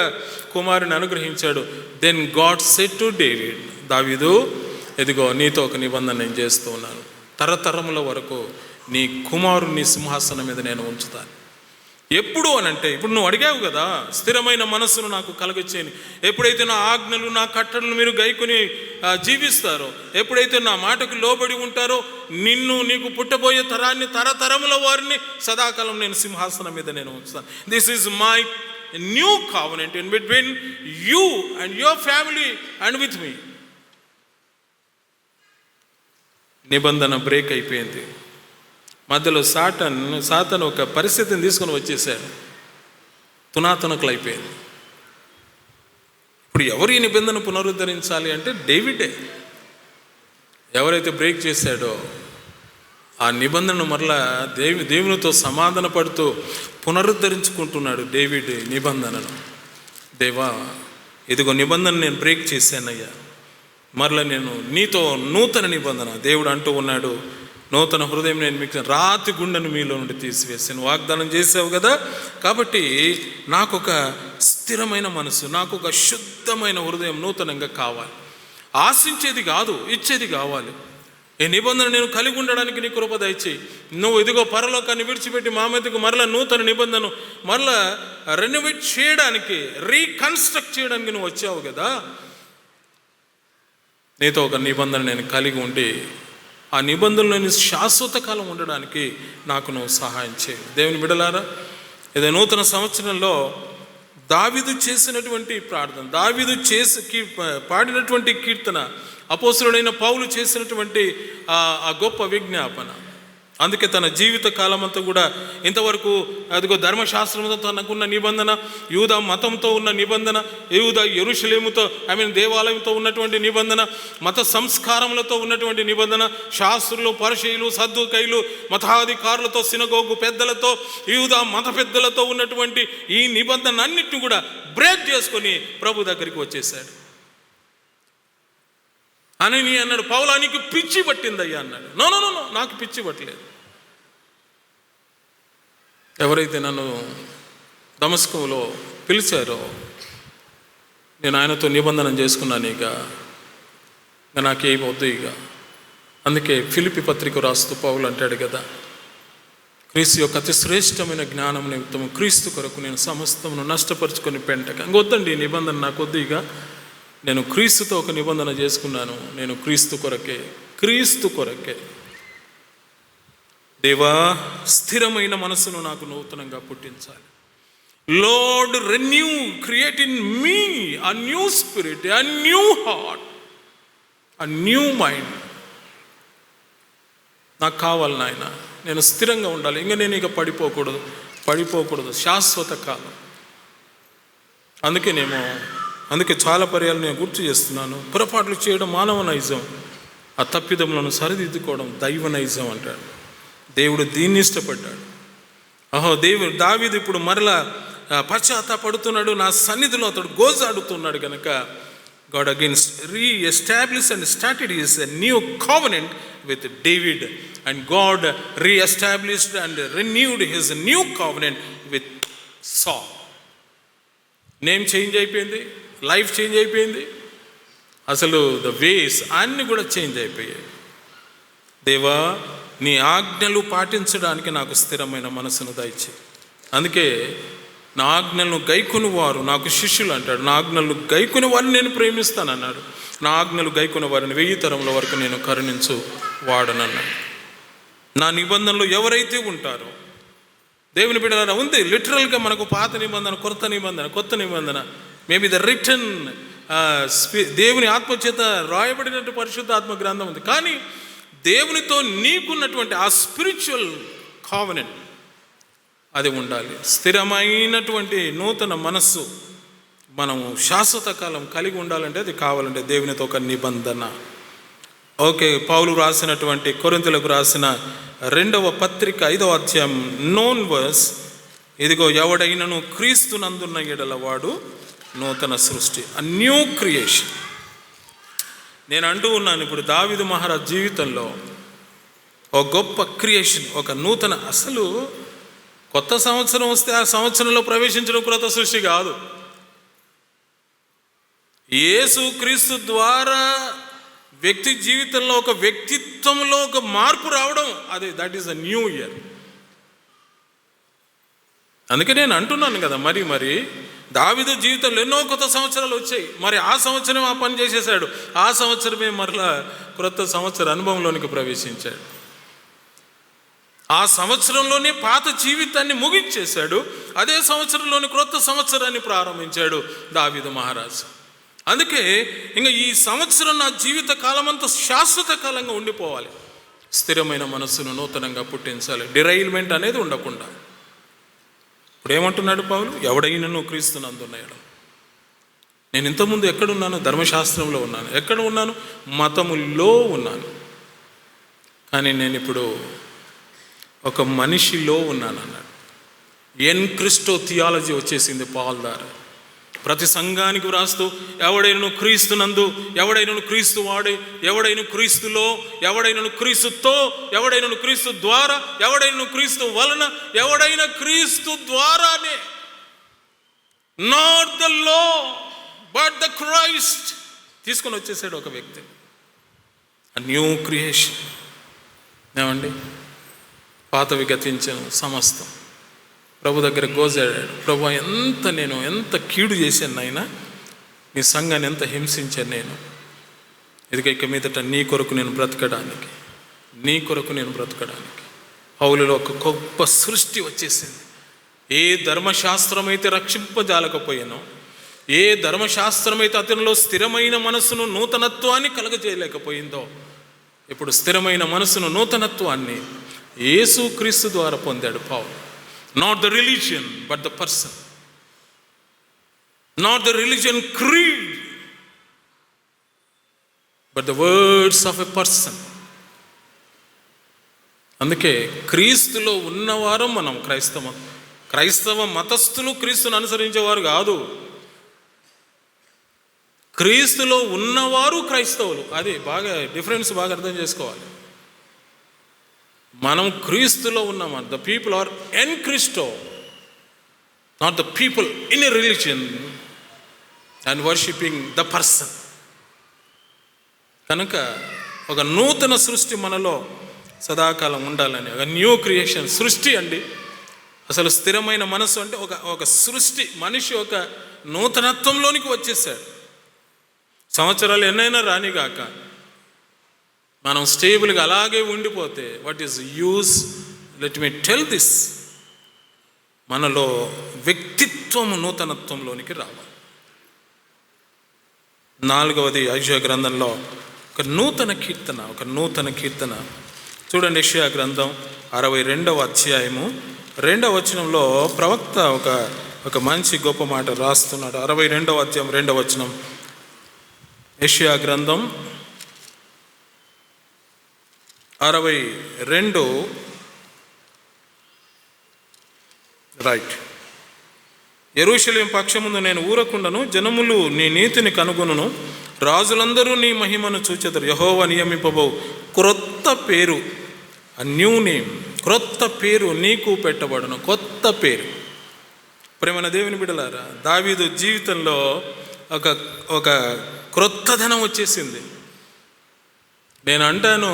కుమారుని అనుగ్రహించాడు. Then God said to David, దావీదు, ఇదిగో నీతో ఒక నిబంధన నేను చేస్తూ ఉన్నాను, తరతరముల వరకు నీ కుమారుని సింహాసనం మీద నేను ఉంచుతాను. ఎప్పుడు అనంటే, ఇప్పుడు నువ్వు అడిగావు కదా, స్థిరమైన మనస్సును నాకు కలగచేయని. ఎప్పుడైతే నా ఆజ్ఞలు, నా కట్టడలు మీరు గైకొని జీవిస్తారో, ఎప్పుడైతే నా మాటకు లోబడి ఉంటారో, నిన్ను, నీకు పుట్టబోయే తరాన్ని, తరతరముల వారిని సదాకాలం నేను సింహాసనం మీద నేను ఉంచుతాను. This is my new covenant in between you and your family and with me. నిబంధన బ్రేక్ అయిపోయింది. మధ్యలో సాతాను ఒక పరిస్థితిని తీసుకొని వచ్చేసాడు, తునాతునకలు అయిపోయింది. ఇప్పుడు ఎవరు ఈ నిబంధన పునరుద్ధరించాలి అంటే డేవిడే. ఎవరైతే బ్రేక్ చేశాడో ఆ నిబంధనను మరలా దేవునితో సమాధాన పడుతూ పునరుద్ధరించుకుంటున్నాడు డేవిడ్ నిబంధనను. దేవా, ఇదిగో నిబంధన నేను బ్రేక్ చేశానయ్యా, మరలా నేను నీతో నూతన నిబంధన. దేవుడు అంటూ ఉన్నాడు, నూతన హృదయం నేను మీకు రాతి గుండెను మీలో నుండి తీసివేసాను వాగ్దానం చేసావు కదా. కాబట్టి నాకు ఒక స్థిరమైన మనసు, నాకు ఒక శుద్ధమైన హృదయం నూతనంగా కావాలి. ఆశించేది కాదు, ఇచ్చేది కావాలి. ఈ నిబంధన నేను కలిగి ఉండడానికి నీ కృప దయచేయి. నువ్వు ఇదిగో పరలోకాన్ని విడిచిపెట్టి మా మీదకు మరలా నూతన నిబంధన మరలా రెనోవేట్ చేయడానికి, రీకన్స్ట్రక్ట్ చేయడానికి నువ్వు వచ్చావు కదా. నీతో ఒక నిబంధన నేను కలిగి ఉండి ఆ నిబంధనలోని శాశ్వత కాలం ఉండడానికి నాకు నువ్వు సహాయం చేయి. దేవుని బిడ్డలారా, ఏదో నూతన సంవత్సరంలో దావీదు చేసినటువంటి ప్రార్థన, దావీదు పాడినటువంటి కీర్తన, అపోస్తలుడైన పౌలు చేసినటువంటి ఆ గొప్ప విజ్ఞాపన. అందుకే తన జీవిత కాలమంతా కూడా ఇంతవరకు అదిగో ధర్మశాస్త్రంతో తనకున్న నిబంధన, యూదా మతంతో ఉన్న నిబంధన, యూదా యెరూషలేముతో దేవాలయంతో ఉన్నటువంటి నిబంధన, మత సంస్కారములతో ఉన్నటువంటి నిబంధన, శాస్త్రులు, పరిసయ్యులు, సద్దూకయ్యులు, మతాధికారులతో, సినగోగు పెద్దలతో, యూదా మత పెద్దలతో ఉన్నటువంటి ఈ నిబంధన అన్నిటిని కూడా బ్రేక్ చేసుకొని ప్రభు దగ్గరికి వచ్చేసాడు. అని అన్నాడు, పౌలా నీకు పిచ్చి పట్టిందయ్యా అన్నాడు. నో, నాకు పిచ్చి పట్టలేదు. ఎవరైతే నన్ను దమస్కులో పిలిచారో నేను ఆయనతో నిబంధన చేసుకున్నాను. ఇక నాకేమవుద్దు ఇక. అందుకే ఫిలిప్పీ పత్రిక రాస్తూ పౌలు అంటాడు కదా, క్రీస్తు యొక్క అతి శ్రేష్టమైన జ్ఞానం నిమిత్తము క్రీస్తు కొరకు నేను సమస్తమును నష్టపరుచుకొని పెంటక. ఇంకొద్దండి ఈ నిబంధన నాకు వద్దు. ఇక నేను క్రీస్తుతో ఒక నిబంధన చేసుకున్నాను. నేను క్రీస్తు కొరకే. దేవా, స్థిరమైన మనసును నాకు నూతనంగా పుట్టించాలి. Lord, renew, create in me a new spirit, a new heart, a new mind నాకు కావాలి నాయన. నేను స్థిరంగా ఉండాలి. ఇంకా నేను ఇక పడిపోకూడదు శాశ్వత కాలం. అందుకే చాలా పర్యాలు నేను గుర్తు చేస్తున్నాను. పొరపాట్లు చేయడం మానవ నైజం, ఆ తప్పిదములను సరిదిద్దుకోవడం దైవ నైజం అంటాడు. దేవుడు దీన్ని ఇష్టపడ్డాడు. దావీదు ఇప్పుడు మరలా పశ్చాత్తాపడుతున్నాడు. నా సన్నిధిలో అతడు గోజాడుతున్నాడు కనుక God again re-established and started his new covenant with David, and God re-established and renewed his new covenant with Saul. Name change అయిపోయింది, లైఫ్ చేంజ్ అయిపోయింది, అసలు ద వేస్ అన్నీ కూడా చేంజ్ అయిపోయాయి. దేవా, నీ ఆజ్ఞలు పాటించడానికి నాకు స్థిరమైన మనసును దయచేయి. అందుకే నా ఆజ్ఞలను గైకొని వారు నాకు శిష్యులు అంటాడు. నా ఆజ్ఞలు గైకొని వారిని నేను ప్రేమిస్తానన్నాడు. నా ఆజ్ఞలు గైకొని వారిని 1000 తరముల వరకు నేను కరుణించు వాడనన్నాడు. నా నిబంధనలు ఎవరైతే ఉంటారో, దేవుని బిడ్డలారా, ఉంది లిటరల్గా మనకు పాత నిబంధన, కొత్త నిబంధన మేబీ ద రిటర్న్ దేవుని ఆత్మచేత రాయబడినట్టు పరిశుద్ధ ఆత్మ గ్రంథం ఉంది. కానీ దేవునితో నీకున్నటువంటి ఆ స్పిరిచువల్ కావెనెంట్ అది ఉండాలి. స్థిరమైనటువంటి నూతన మనస్సు మనము శాశ్వత కాలం కలిగి ఉండాలంటే అది కావాలంటే దేవునితో ఒక నిబంధన. ఓకే, పౌలు రాసినటువంటి కొరింథీయులకు రాసిన 2వ పత్రిక 5వ అధ్యాయం 9వ వర్స్, ఇదిగో ఎవడైనను క్రీస్తునందున్న ఎడల వాడు నూతన సృష్టి, అ న్యూ క్రియేషన్. నేను అంటూ ఉన్నాను, ఇప్పుడు దావీదు మహారాజ్ జీవితంలో ఒక గొప్ప క్రియేషన్, ఒక నూతన, అసలు కొత్త సంవత్సరం వస్తే ఆ సంవత్సరంలో ప్రవేశించడం కొత్త సృష్టి కాదు. యేసు క్రీస్తు ద్వారా వ్యక్తి జీవితంలో ఒక వ్యక్తిత్వంలో ఒక మార్పు రావడం, that is a new year. అందుకే నేను అంటున్నాను కదా, మరి దావీదు జీవితంలో ఎన్నో కొత్త సంవత్సరాలు వచ్చాయి. మరి ఆ సంవత్సరం ఆ పని చేసేసాడు, ఆ సంవత్సరమే మరలా క్రొత్త సంవత్సర అనుభవంలోనికి ప్రవేశించాడు. ఆ సంవత్సరంలోనే పాత జీవితాన్ని ముగించేశాడు, అదే సంవత్సరంలోని క్రొత్త సంవత్సరాన్ని ప్రారంభించాడు దావీదు మహారాజు. అందుకే ఇంకా ఈ సంవత్సరం నా జీవిత కాలమంతా శాశ్వత కాలంగా ఉండిపోవాలి. స్థిరమైన మనస్సును నూతనంగా పుట్టించాలి, డిరైల్మెంట్ అనేది ఉండకుండా. ఇప్పుడు ఏమంటున్నాడు పౌలు, ఎవడైనను క్రీస్తునందున్నాడు. నేను ఇంతకుముందు ఎక్కడున్నాను? ధర్మశాస్త్రంలో ఉన్నాను. ఎక్కడ ఉన్నాను? మతములో ఉన్నాను. కానీ నేను ఇప్పుడు ఒక మనిషిలో ఉన్నాను అన్నాడు. ఎన్ క్రిస్టో థియాలజీ వచ్చేసింది పాల్ ద్వారా. ప్రతి సంఘానికి వ్రాస్తూ ఎవడైనను క్రీస్తునందు, ఎవడైనను క్రీస్తు వాడే, ఎవడైనా క్రీస్తులో, ఎవడైనను క్రీస్తుతో, ఎవడైనను క్రీస్తు ద్వారా, ఎవడైనను క్రీస్తు వలన, ఎవడైనా క్రీస్తు ద్వారానే. Not the law but the Christ తీసుకొని వచ్చేసాడు ఒక వ్యక్తి. New creation. ఏమండి, పాతవి గతించిన సమస్తం ప్రభు దగ్గర గోజాడాడు. ప్రభు, నేను ఎంత కీడు చేశాను నాయన, నీ సంఘాన్ని ఎంత హింసించాను నేను. ఇక మీదట నీ కొరకు నేను బ్రతకడానికి, నీ కొరకు నేను బ్రతకడానికి. పౌలులో ఒక గొప్ప సృష్టి వచ్చేసింది. ఏ ధర్మశాస్త్రం అయితే రక్షింపజాలకపోయానో, ఏ ధర్మశాస్త్రం అయితే అతనిలో స్థిరమైన మనసును, నూతనత్వాన్ని కలగజేయలేకపోయిందో, ఇప్పుడు స్థిరమైన మనసును, నూతనత్వాన్ని యేసుక్రీస్తు ద్వారా పొందాడు పౌలు. Not the religion, but the person. Not the religion creed, but the words of a person. అందుకే క్రీస్తులో ఉన్నవారు మనం క్రైస్తవ మతస్థులు క్రీస్తును అనుసరించేవారు కాదు. క్రీస్తులో ఉన్నవారు క్రైస్తవులు. అది బాగా డిఫరెన్స్ బాగా అర్థం చేసుకోవాలి. మనం క్రీస్తులో ఉన్నామా. The people are en Christo, not the people in a religion and worshipping the person. కనుక ఒక నూతన సృష్టి మనలో సదాకాలం ఉండాలని, ఒక న్యూ క్రియేషన్ సృష్టి అండి. అసలు స్థిరమైన మనసు అంటే ఒక సృష్టి. మనిషి ఒక నూతనత్వంలోనికి వచ్చేసాడు. సంవత్సరాలు ఎన్నైనా రానిగాక మనం స్టేబుల్గా అలాగే ఉండిపోతే what is use? Let me tell this, మనలో వ్యక్తిత్వము నూతనత్వంలోనికి రావాలి. 4వది యెషయా గ్రంథంలో ఒక నూతన కీర్తన చూడండి. యెషయా గ్రంథం 62వ అధ్యాయము 2వ వచనంలో ప్రవక్త ఒక మంచి గొప్ప మాట రాస్తున్నాడు. 62వ అధ్యాయం 2వ వచనం. యెషయా గ్రంథం 62 రైట్. యెరూషలేము పక్షముందు నేను ఊరకుండను, జనములు నీ నీతిని కనుగొనును, రాజులందరూ నీ మహిమను చూచెదరు. యెహోవా నియమింపబో క్రొత్త పేరు, ఆ న్యూ నేమ్, క్రొత్త పేరు నీకు పెట్టబడును. కొత్త పేరు. ప్రేమైన దేవుని బిడ్డలారా, దావీదు జీవితంలో ఒక క్రొత్తదనం వచ్చేసింది. నేను అంటాను,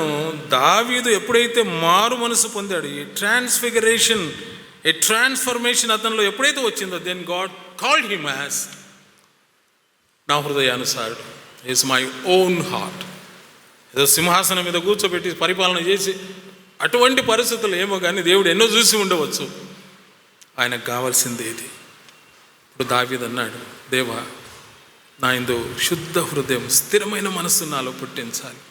దావీదు ఎప్పుడైతే మారు మనసు పొందాడు, ఈ ట్రాన్స్ఫిగరేషన్, ఏ ట్రాన్స్ఫర్మేషన్ అతనిలో ఎప్పుడైతే వచ్చిందో, then God called him as నా హృదయానుసారుడు, ఈజ్ మై ఓన్ హార్ట్. ఏదో సింహాసనం మీద కూర్చోబెట్టి పరిపాలన చేసి అటువంటి పరిస్థితులు ఏమో కానీ దేవుడు ఎన్నో చూసి ఉండవచ్చు. ఆయనకు కావాల్సింది ఇది. ఇప్పుడు దావీదు అన్నాడు, దేవా నా యందు శుద్ధ హృదయం, స్థిరమైన మనస్సు నాలో పుట్టించాలి.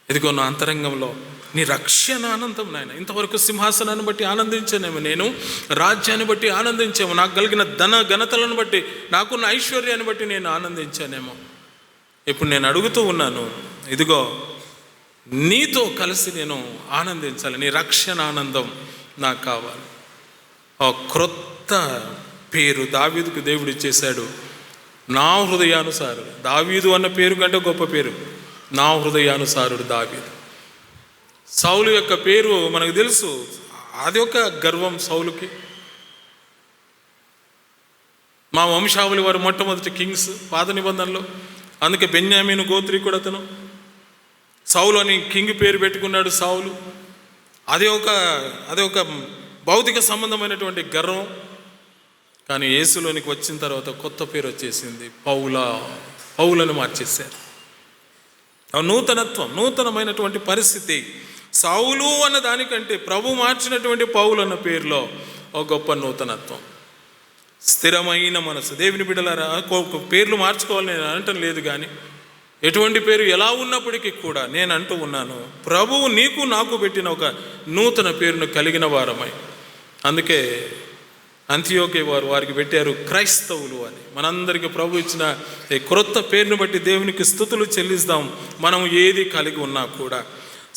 ఇదిగో నా అంతరంగంలో నీ రక్షణ ఆనందం నాయన. ఇంతవరకు సింహాసనాన్ని బట్టి ఆనందించానేమో, నేను రాజ్యాన్ని బట్టి ఆనందించాము, నాకు కలిగిన ఘనతలను బట్టి, నాకున్న ఐశ్వర్యాన్ని బట్టి నేను ఆనందించానేమో. ఇప్పుడు నేను అడుగుతూ ఉన్నాను, ఇదిగో నీతో కలిసి నేను ఆనందించాలి. నీ రక్షణ ఆనందం నాకు కావాలి. ఆ క్రొత్త పేరు దావీదుకు దేవుడు ఇచ్చేశాడు, నా హృదయానుసారుడు. దావీదు అన్న పేరు కంటే గొప్ప పేరు, నా హృదయానుసారుడు దావీదు. సౌలు యొక్క పేరు మనకు తెలుసు, అది ఒక గర్వం సౌలుకి. మా వంశావళి వారు మొట్టమొదటి కింగ్స్ పాత నిబంధనలో. అందుకే బెన్యామీను గోత్రీకుడు అతను. సౌలు అని కింగ్ పేరు పెట్టుకున్నాడు సౌలు. అది ఒక భౌతిక సంబంధమైనటువంటి గర్వం. కానీ యేసులోనికి వచ్చిన తర్వాత కొత్త పేరు వచ్చేసింది, పౌలను మార్చేశారు. నూతనత్వం, నూతనమైనటువంటి పరిస్థితి. సౌలు అన్న దానికంటే ప్రభు మార్చినటువంటి పౌలు అన్న పేరులో ఒక గొప్ప నూతనత్వం, స్థిరమైన మనసు. దేవుని బిడ్డలారా, పేర్లు మార్చుకోవాలని నేను అనటం లేదు, కానీ ఎటువంటి పేరు ఎలా ఉన్నప్పటికీ కూడా నేను అంటూ ఉన్నాను, ప్రభువు నీకు నాకు పెట్టిన ఒక నూతన పేరును కలిగిన వారమై. అందుకే అంతియోకే వారికి పెట్టారు క్రైస్తవులు అని. మనందరికీ ప్రభు ఇచ్చిన ఈ క్రొత్త పేరును బట్టి దేవునికి స్తుతులు చెల్లిస్తాం. మనం ఏది కలిగి ఉన్నా కూడా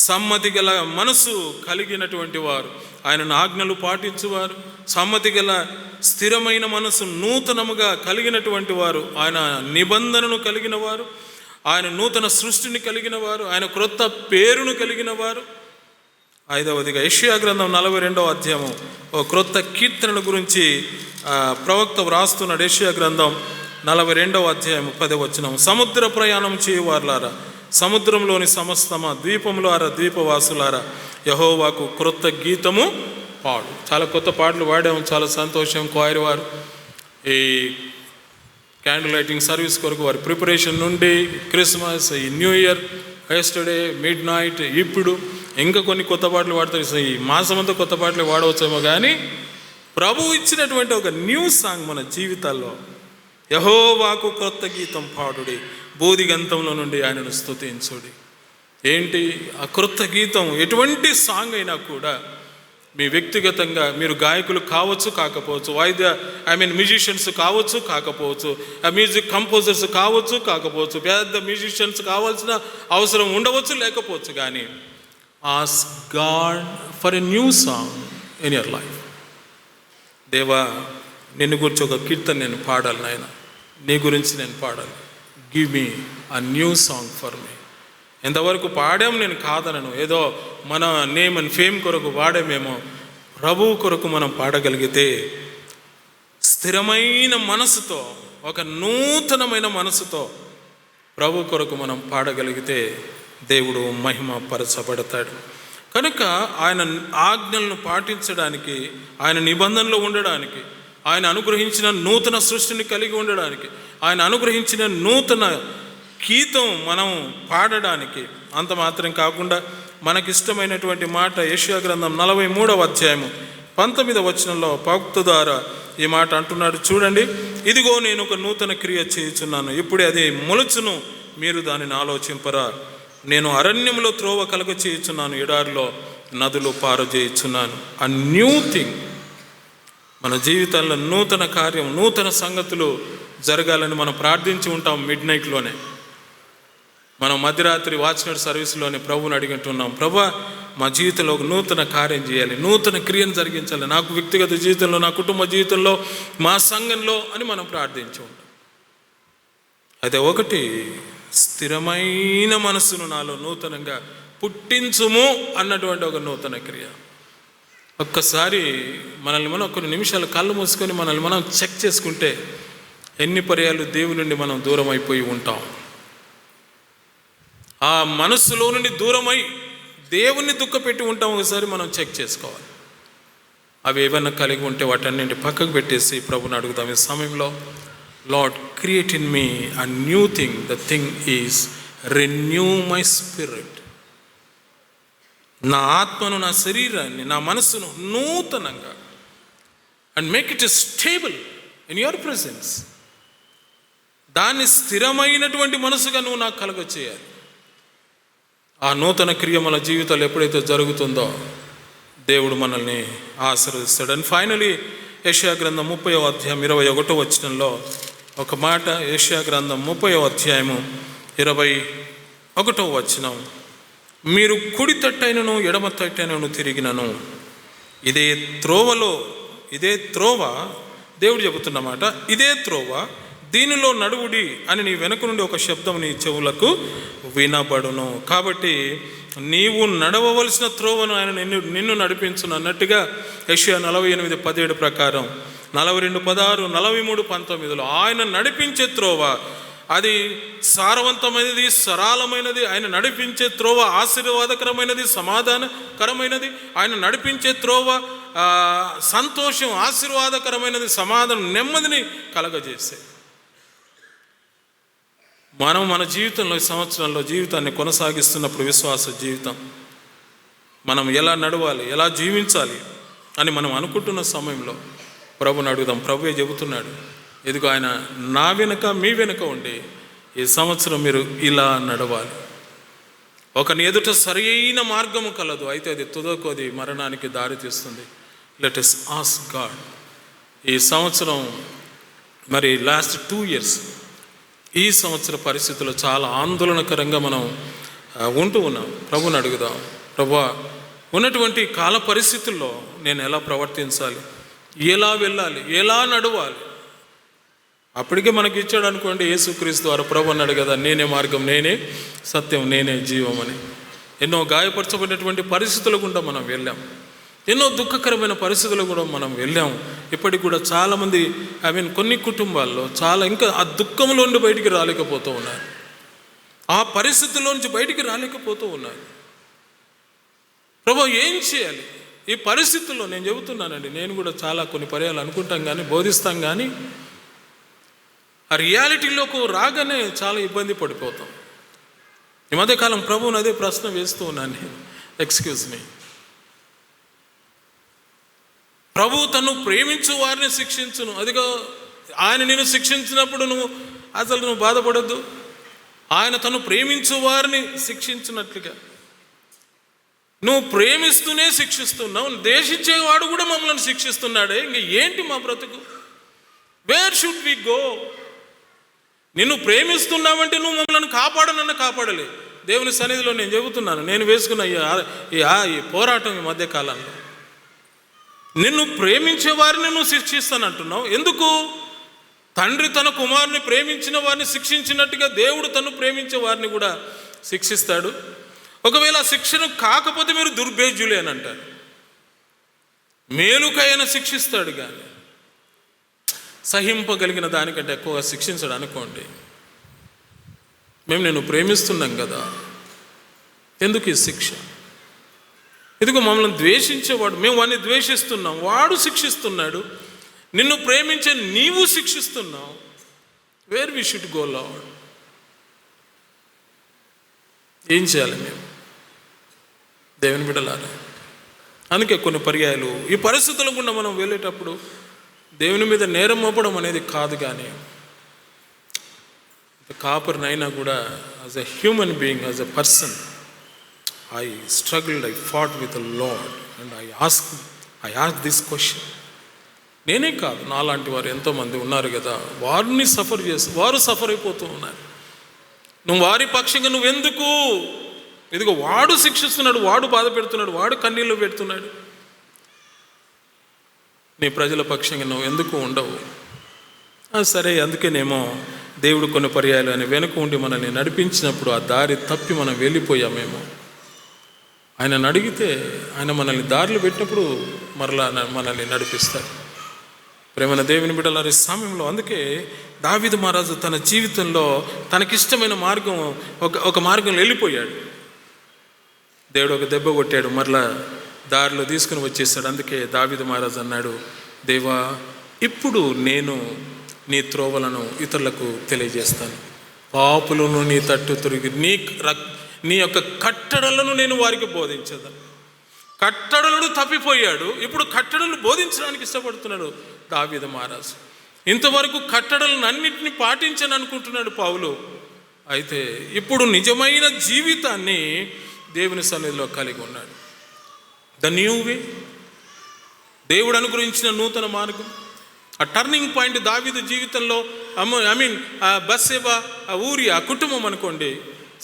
సమ్మతి గల మనసు కలిగినటువంటి వారు, ఆయన ఆజ్ఞలు పాటించువారు, సమ్మతి గల స్థిరమైన మనసు నూతనముగా కలిగినటువంటి వారు, ఆయన నిబంధనను కలిగిన వారు, ఆయన నూతన సృష్టిని కలిగిన వారు, ఆయన క్రొత్త పేరును కలిగిన వారు. 5వదిగా యెషయా గ్రంథం 42వ అధ్యాయం ఓ క్రొత్త కీర్తనల గురించి ప్రవక్త వ్రాస్తున్నాడు. యెషయా గ్రంథం 42వ అధ్యాయం 10వ వచనం, సముద్ర ప్రయాణం చేయువారులారా, సముద్రంలోని సమస్తమ ద్వీపములారా, ద్వీపవాసులారా, యెహోవాకు క్రొత్త గీతము పాడు. చాలా కొత్త పాటలు పాడాము, చాలా సంతోషం. క్వైర్ వారు ఈ క్యాండిల్ లైటింగ్ సర్వీస్ కొరకు వారి ప్రిపరేషన్ నుండి క్రిస్మస్, ఈ new year, yesterday, mid night, ఇప్పుడు ఇంకా కొన్ని కొత్త పాటలు పాడతారు. ఈ మాసం అంతా కొత్త పాటలు వాడవచ్చేమో, కానీ ప్రభువు ఇచ్చినటువంటి ఒక న్యూ సాంగ్ మన జీవితాల్లో, యెహోవాకు క్రొత్త గీతం పాడుడి, బోధిగంతంలో నుండి ఆయనను స్తుతించుడి. ఏంటి ఆ క్రొత్త గీతం? ఎటువంటి సాంగ్ అయినా కూడా మీ వ్యక్తిగతంగా మీరు గాయకులు కావచ్చు, కాకపోవచ్చు, మ్యూజిషియన్స్ కావచ్చు, కాకపోవచ్చు, మ్యూజిక్ కంపోజర్స్ కావచ్చు, కాకపోవచ్చు, పెద్ద మ్యూజిషియన్స్ కావాల్సిన అవసరం ఉండవచ్చు, లేకపోవచ్చు, కానీ ask God for a new song in your life. దేవా, నిన్ను గురించి ఒక కీర్తన నేను పాడాలి నాయన, నీ గురించి నేను పాడాలి. Give me a new song for me. ఎంతవరకు పాడాము నేను కాదనను, ఏదో మన నేమ్ అండ్ ఫేమ్ కొరకు పాడామేమో. ప్రభువు కొరకు మనం పాడగలిగితే, స్థిరమైన మనసుతో, ఒక నూతనమైన మనసుతో ప్రభు కొరకు మనం పాడగలిగితే దేవుడు మహిమ పరచబడతాడు. కనుక ఆయన ఆజ్ఞలను పాటించడానికి, ఆయన నిబంధనలో ఉండడానికి, ఆయన అనుగ్రహించిన నూతన సృష్టిని కలిగి ఉండడానికి, ఆయన అనుగ్రహించిన నూతన గీతం మనం పాడడానికి, అంత మాత్రం కాకుండా మనకిష్టమైనటువంటి మాట యెషయా గ్రంథం 43వ అధ్యాయము 19వ వచనంలో భక్తు ద్వారా ఈ మాట అంటున్నాడు. చూడండి, ఇదిగో నేను ఒక నూతన క్రియ చేయుచున్నాను, ఇప్పుడే అది మొలుచును, మీరు దానిని ఆలోచింపరా. నేను అరణ్యంలో త్రోవ కలుగ చేయుచున్నాను, ఎడారిలో నదులు పారజేయుచున్నాను. ఆ న్యూ థింగ్ మన జీవితాల్లో నూతన కార్యం, నూతన సంగతులు జరగాలని మనం ప్రార్థించి ఉంటాం. మిడ్ నైట్లోనే మనం మధ్యరాత్రి వాచ్నైట్ సర్వీస్లోనే ప్రభువుని అడిగింటున్నాం, ప్రభా మా జీవితంలో ఒక నూతన కార్యం చేయాలి, నూతన క్రియను జరిగించాలి, నాకు వ్యక్తిగత జీవితంలో, నా కుటుంబ జీవితంలో, మా సంఘంలో అని మనం ప్రార్థించి ఉంటాం. అయితే ఒకటి, స్థిరమైన మనస్సును నాలో నూతనంగా పుట్టించుము అన్నటువంటి ఒక నూతన క్రియ. ఒక్కసారి మనల్ని మనం కొన్ని నిమిషాలు కళ్ళు మూసుకొని మనల్ని మనం చెక్ చేసుకుంటే ఎన్ని పర్యాలు దేవుని నుండి మనం దూరం అయిపోయి ఉంటాం. ఆ మనస్సులో నుండి దూరమై దేవుణ్ణి దుఃఖపెట్టి ఉంటాం. ఒకసారి మనం చెక్ చేసుకోవాలి. అవి ఏమైనా కలిగి ఉంటే వాటన్నింటి పక్కకు పెట్టేసి ప్రభుని అడుగుతాం ఈ సమయంలో. Lord, create in me a new thing, the thing is renew my spirit. నా ఆత్మను, నా శరీరాన్ని, నా మనస్సును నూతనంగా, and make it stable in your presence. దాన్ని స్థిరమైనటువంటి మనసుగా నువ్వు నాకు కలుగ చేయాలి. ఆ నూతన క్రియ మన జీవితాలు ఎప్పుడైతే జరుగుతుందో దేవుడు మనల్ని ఆశీర్వదిస్తాడు. అండ్ ఫైనలీ యెషయా గ్రంథం 30వ అధ్యాయం 21వ వచనంలో ఒక మాట. యెషయా గ్రంథం 30వ అధ్యాయము 21వ వచనం, మీరు కుడి తట్టైనను ఎడమ తట్టైనను తిరిగినను ఇదే త్రోవ, దేవుడు చెబుతున్నమాట, ఇదే త్రోవ, దీనిలో నడువుడి అని నీ వెనుక నుండి ఒక శబ్దం నీ చెవులకు వినబడును. కాబట్టి నీవు నడవవలసిన త్రోవను ఆయన నిన్ను నడిపించును అన్నట్టుగా యెషయా 48:17 ప్రకారం 42:16, 43:19 ఆయన నడిపించే త్రోవ అది సారవంతమైనది, సరళమైనది. ఆయన నడిపించే త్రోవ ఆశీర్వాదకరమైనది, సమాధానకరమైనది. ఆయన నడిపించే త్రోవ సంతోషం, ఆశీర్వాదకరమైనది, సమాధానం, నెమ్మదిని కలగజేసే. మనం మన జీవితంలో, ఈ సంవత్సరంలో జీవితాన్ని కొనసాగిస్తున్నప్పుడు, విశ్వాస జీవితం మనం ఎలా నడవాలి, ఎలా జీవించాలి అని మనం అనుకుంటున్న సమయంలో ప్రభుని అడుగుదాం. ప్రభువే చెబుతున్నాడు, ఇదిగో ఆయన నా వెనుక, మీ వెనుక ఉండి ఈ సంవత్సరం మీరు ఇలా నడవాలి. ఒకని ఎదుట సరైన మార్గము కలదు, అయితే అది తుదకు అది మరణానికి దారి తీస్తుంది. Let us ask God. ఈ సంవత్సరం మరి లాస్ట్ 2 years, ఈ సంవత్సర పరిస్థితుల్లో చాలా ఆందోళనకరంగా మనం ఉంటూ ఉన్నాం. ప్రభుని అడుగుదాం, ప్రభువా ఉన్నటువంటి కాల పరిస్థితుల్లో నేను ఎలా ప్రవర్తించాలి, ఎలా వెళ్ళాలి, ఎలా నడవాలి. అప్పటికే మనకి ఇచ్చాడు అనుకోండి యేసుక్రీస్తు వారు. ప్రభు అన్నాడు కదా, నేనే మార్గం, నేనే సత్యం, నేనే జీవం అని. ఎన్నో గాయపరచబడినటువంటి పరిస్థితులు గుండా మనం వెళ్ళాం, ఎన్నో దుఃఖకరమైన పరిస్థితులు కూడా మనం వెళ్ళాం. ఇప్పటికి కూడా చాలామంది కొన్ని కుటుంబాల్లో ఇంకా ఆ దుఃఖంలో నుండి బయటికి రాలేకపోతూ ఉన్నారు, ఆ పరిస్థితుల్లో నుంచి బయటికి రాలేకపోతూ ఉన్నారు. ప్రభు ఏం చేయాలి ఈ పరిస్థితుల్లో? నేను చెబుతున్నానండి, నేను కూడా చాలా కొన్ని పర్యాలు అనుకుంటాం కానీ, బోధిస్తాం కానీ, ఆ రియాలిటీలోకి రాగానే చాలా ఇబ్బంది పడిపోతాం. ఈ మధ్యకాలం ప్రభువుని అదే ప్రశ్న వేస్తూ ఉన్నాను నేను. ఎక్స్క్యూజ్ మీ, ప్రభువు తను ప్రేమించు వారిని శిక్షించును. అదిగో ఆయన నేను శిక్షించినప్పుడు నువ్వు బాధపడద్దు. ఆయన తను ప్రేమించు వారిని శిక్షించినట్లుగా నువ్వు ప్రేమిస్తూనే శిక్షిస్తున్నావు. దేశించేవాడు కూడా మమ్మల్ని శిక్షిస్తున్నాడే, ఇంక ఏంటి మా బ్రతుకు? Where should we go? నిన్ను ప్రేమిస్తున్నావంటే నువ్వు మమ్మల్ని కాపాడనన్నా కాపాడలే. దేవుని సన్నిధిలో నేను చెబుతున్నాను, నేను వేసుకున్న ఈ పోరాటం ఈ మధ్యకాలంలో. నిన్ను ప్రేమించే వారిని నువ్వు శిక్షిస్తానంటున్నావు. ఎందుకు? తండ్రి తన కుమారుని ప్రేమించిన వారిని శిక్షించినట్టుగా దేవుడు తను ప్రేమించే వారిని కూడా శిక్షిస్తాడు. ఒకవేళ శిక్షణ కాకపోతే మీరు దుర్భేద్యులే అని అంటారు. మేలుకైనా శిక్షిస్తాడు కానీ సహింపగలిగిన దానికంటే ఎక్కువగా శిక్షించడు అనుకోండి. మేము నిన్ను ప్రేమిస్తున్నాం కదా, ఎందుకు ఈ శిక్ష? ఇదిగో మమ్మల్ని ద్వేషించేవాడు, మేము వాడిని ద్వేషిస్తున్నాం, వాడు శిక్షిస్తున్నాడు. నిన్ను ప్రేమించే నీవు శిక్షిస్తున్నావు. Where we should go lord? ఏం చేయాలి మేము దేవుని బిడ్డలారా? అందుకే కొన్ని పర్యాయాలు ఈ పరిస్థితుల గుండా మనం వెళ్ళేటప్పుడు దేవుని మీద నేరం మోపడం అనేది కాదు, కానీ కాపర్నైనా కూడా as a human being, as a person, I struggled, I fought with the Lord and I asked this question. నేనే కాదు, నాలాంటి వారు ఎంతోమంది ఉన్నారు కదా, వారిని వారు సఫర్ అయిపోతూ ఉన్నారు. నువ్వు వారి పక్షంగా నువ్వెందుకు? ఇదిగో వాడు శిక్షిస్తున్నాడు, వాడు బాధ పెడుతున్నాడు, వాడు కన్నీళ్ళు పెడుతున్నాడు. నీ ప్రజల పక్షంగా నువ్వు ఎందుకు ఉండవు? సరే, అందుకేనేమో దేవుడు కొన్ని పర్యాయాలు అని వెనుక ఉండి మనల్ని నడిపించినప్పుడు ఆ దారి తప్పి మనం వెళ్ళిపోయామేమో. ఆయనను అడిగితే ఆయన మనల్ని దారిలో పెట్టినప్పుడు మరలా మనల్ని నడిపిస్తాడు. ప్రేమైన దేవుని బిడ్డలారి సమయంలో అందుకే దావీదు మహారాజు తన జీవితంలో తనకిష్టమైన మార్గం ఒక మార్గంలో వెళ్ళిపోయాడు. దేవుడు ఒక దెబ్బ కొట్టాడు, మరలా దారిలో తీసుకుని వచ్చేసాడు. అందుకే దావీదు మహారాజు అన్నాడు, దేవా, ఇప్పుడు నేను నీ త్రోవలను ఇతరులకు తెలియజేస్తాను, పాపులను నీ తట్టు తిరిగి నీ యొక్క కట్టడలను నేను వారికి బోధించేదాను. కట్టడలను తప్పిపోయాడు, ఇప్పుడు కట్టడలు బోధించడానికి ఇష్టపడుతున్నాడు దావీదు మహారాజు. ఇంతవరకు కట్టడలను అన్నింటినీ పాటించని అనుకుంటున్నాడు పౌలు. అయితే ఇప్పుడు నిజమైన జీవితాన్ని దేవుని సన్నిధిలో కలిగి ఉన్నాడు. ద న్యూ వే, దేవుడు అనుగ్రహించిన నూతన మార్గం. ఆ టర్నింగ్ పాయింట్ దావీదు జీవితంలో, బత్షెబా, ఆ ఊరి, ఆ కుటుంబం అనుకోండి,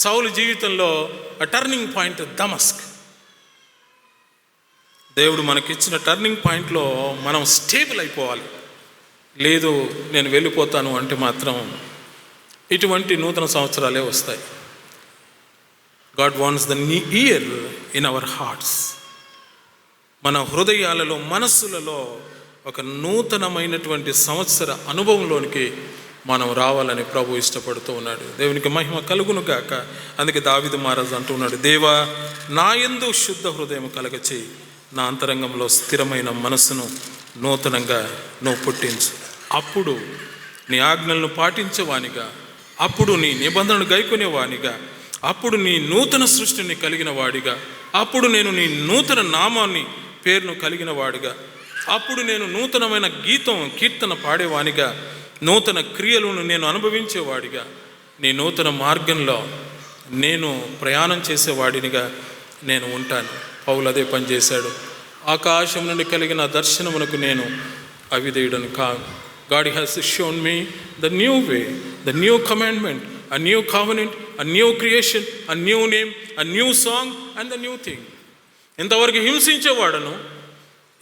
సౌలు జీవితంలో ఆ టర్నింగ్ పాయింట్ దమస్క్. దేవుడు మనకిచ్చిన టర్నింగ్ పాయింట్లో మనం స్టేబుల్ అయిపోవాలి. లేదు నేను వెళ్ళిపోతాను అంటే మాత్రం ఇటువంటి నూతన సంవత్సరాలే వస్తాయి. God wants the year in our hearts. మన హృదయాలలో, మనస్సులలో ఒక నూతనమైనటువంటి సంవత్సర అనుభవంలోనికి మనం రావాలని ప్రభు ఇష్టపడుతూ ఉన్నాడు. దేవునికి మహిమ కలుగును గాక. అందుకే దావీదు మహారాజు అంటూ ఉన్నాడు, దేవా, నా యందు శుద్ధ హృదయం కలగచేయి, నా అంతరంగంలో స్థిరమైన మనస్సును నూతనంగా నువ్వు పుట్టించు. అప్పుడు నీ ఆజ్ఞలను పాటించేవానిగా, అప్పుడు నీ నిబంధనలు గైకొనేవానిగా, అప్పుడు నీ నూతన సృష్టిని కలిగిన వాడిగా, అప్పుడు నేను నీ నూతన నామాన్ని పేరును కలిగిన వాడిగా, అప్పుడు నేను నూతనమైన కీర్తన పాడేవానిగా, నూతన క్రియలను నేను అనుభవించేవాడిగా, నీ నూతన మార్గంలో నేను ప్రయాణం చేసేవాడినిగా నేను ఉంటాను. పౌలు అదే పని చేశాడు. ఆకాశం నుండి కలిగిన దర్శనమునకు నేను అవిధేయుడను కాను. God has shown me the new way, the new commandment, a new covenant, a new creation, a new name, a new song and the new thing. ఇంతవరకు హింసించేవాడను,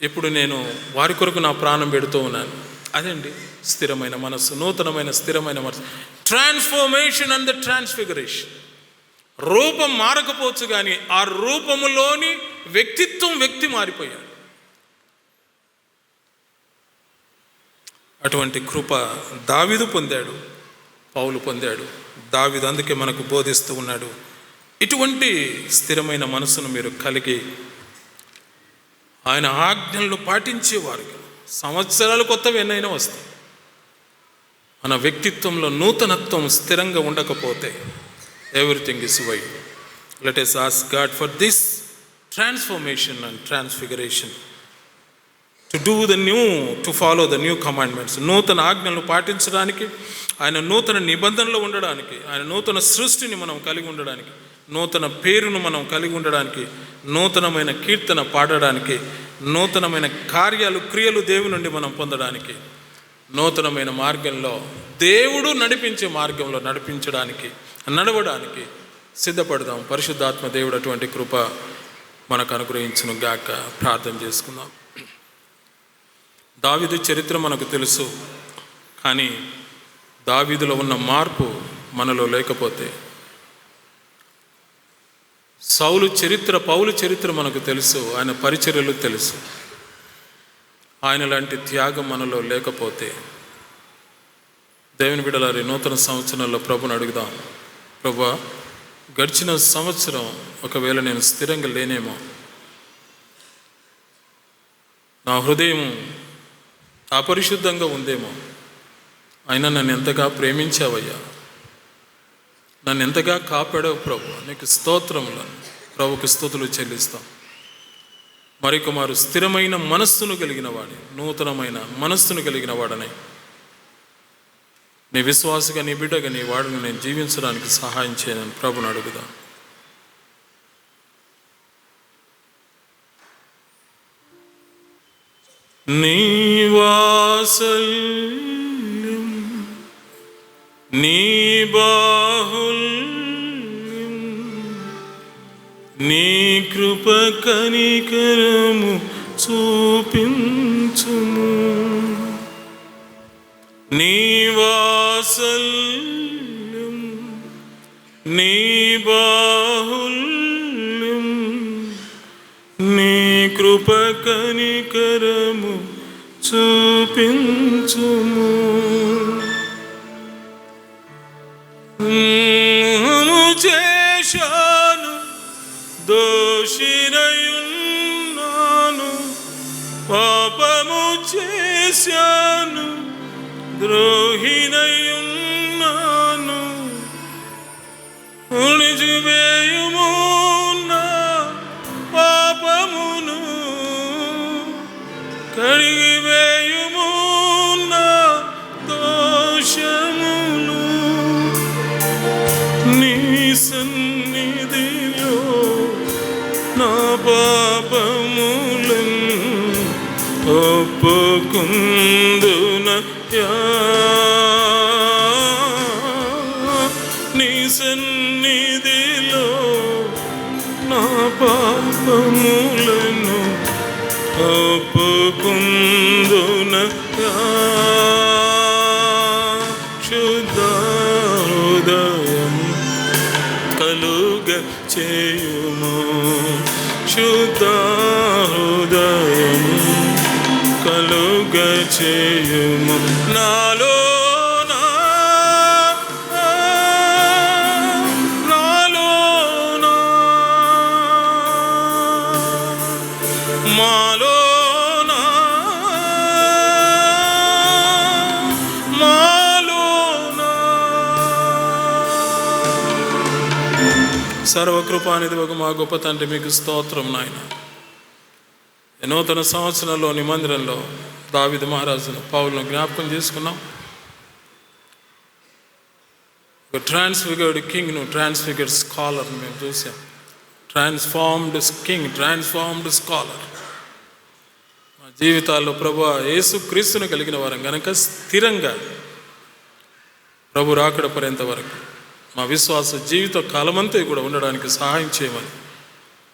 ఇప్పుడు నేను వారి కొరకు నా ప్రాణం పెడుతూ ఉన్నాను. అదండి స్థిరమైన మనస్సు, నూతనమైన స్థిరమైన మనస్సు. Transformation and the transfiguration. రూపం మారకపోవచ్చు కానీ ఆ రూపములోని వ్యక్తి మారిపోయాడు. అటువంటి కృప దావీదు పొందాడు, పౌలు పొందాడు. దావీదు అందుకే మనకు బోధిస్తూ ఉన్నాడు, ఇటువంటి స్థిరమైన మనసును మీరు కలిగి ఆయన ఆజ్ఞలను పాటించేవారుగా. సంవత్సరాలు కొత్తవి ఎన్నైనా వస్తాయి, మన వ్యక్తిత్వంలో నూతనత్వం స్థిరంగా ఉండకపోతే everything is wide. Let us ask God for this transformation and transfiguration, to do the new, to follow the new commandments. నూతన ఆజ్ఞలను పాటించడానికి, ఆయన నూతన నిబంధనలు ఉండడానికి, ఆయన నూతన సృష్టిని మనం కలిగి ఉండడానికి, నూతన పేరును మనం కలిగి ఉండడానికి, నూతనమైన కీర్తన పాడడానికి, నూతనమైన కార్యాలు క్రియలు దేవుని నుండి మనం పొందడానికి, నూతనమైన మార్గంలో దేవుడు నడిపించే మార్గంలో నడవడానికి సిద్ధపడదాం. పరిశుద్ధాత్మ దేవుడు అటువంటి కృప మనకు అనుగ్రహించును గాక. ప్రార్థన చేసుకుందాం. దావీదు చరిత్ర మనకు తెలుసు, కానీ దావీదులో ఉన్న మార్పు మనలో లేకపోతే, పౌలు చరిత్ర మనకు తెలుసు, ఆయన పరిచర్యలు తెలుసు, ఆయన లాంటి త్యాగం మనలో లేకపోతే, దేవుని బిడ్డలారి నూతన సంవత్సరంలో ప్రభుని అడుగుదాం. ప్రభువా, గడిచిన సంవత్సరం ఒకవేళ నేను స్థిరంగా లేనేమో, నా హృదయం అపరిశుద్ధంగా ఉందేమో, అయినా నన్ను ఎంతగా ప్రేమించావయ్యా, నన్ను ఎంతగా కాపాడావు ప్రభు, నీకు స్తోత్రములను. ప్రభుకు స్తుతులు చెల్లిస్తాం. మరికొమారు స్థిరమైన మనస్సును కలిగిన వాడి, నూతనమైన మనస్సును కలిగిన వాడని, నీ విశ్వాసగా, నీ బిడ్డగా, నీ వాడిని నేను జీవించడానికి సహాయం చేయనని ప్రభుని అడుగుదాం. నీ వాత్సల్యం, నీ బాహుల్యం, నీ కృప కనికరము చూపించుము. నీ వాత్సల్యం, నీ బాహుల్యం, నీ కృప కనికరము చూపించుము. చేశాను, దోషినయున్నాను, పాపము చేశాను, ద్రోహినయున్నాను, నిజమేయుము నా పాపమును, కడిగివేయుము నా దోషమును. నీ సన్నిధిలో నా పాపములను ఒప్పుకుందునయ్యా, నీ సన్నిధిలో నా పాపములను ఒప్పుకుందునయ్యా. శుద్ధ హృదయం కలుగ చేయుము, శుద్ధ హృదయం కలుగ చేయుము. నాలో సర్వకృపానిధివగు మా గొప్ప తండ్రి, మీకు స్తోత్రం నాయన. నూతన సంవత్సరంలోని మందిరంలో దావీదు మహారాజును, పౌలును జ్ఞాపకం చేసుకున్నాం. ఒక ట్రాన్స్ఫిగర్డ్ కింగ్ను, ట్రాన్స్ఫిగర్డ్ స్కాలర్ని మేము చూసాం. Transformed king, transformed scholar. మా జీవితాల్లో ప్రభువా యేసుక్రీస్తును కలిగిన వారం కనుక స్థిరంగా ప్రభు రాకడ పర్యంత వరకు మా విశ్వాస జీవిత కాలమంతా కూడా ఉండడానికి సహాయం చేయమని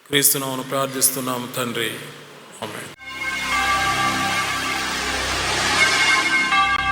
క్రీస్తునామమున ప్రార్థిస్తున్నాము తండ్రి. ఆమేన్.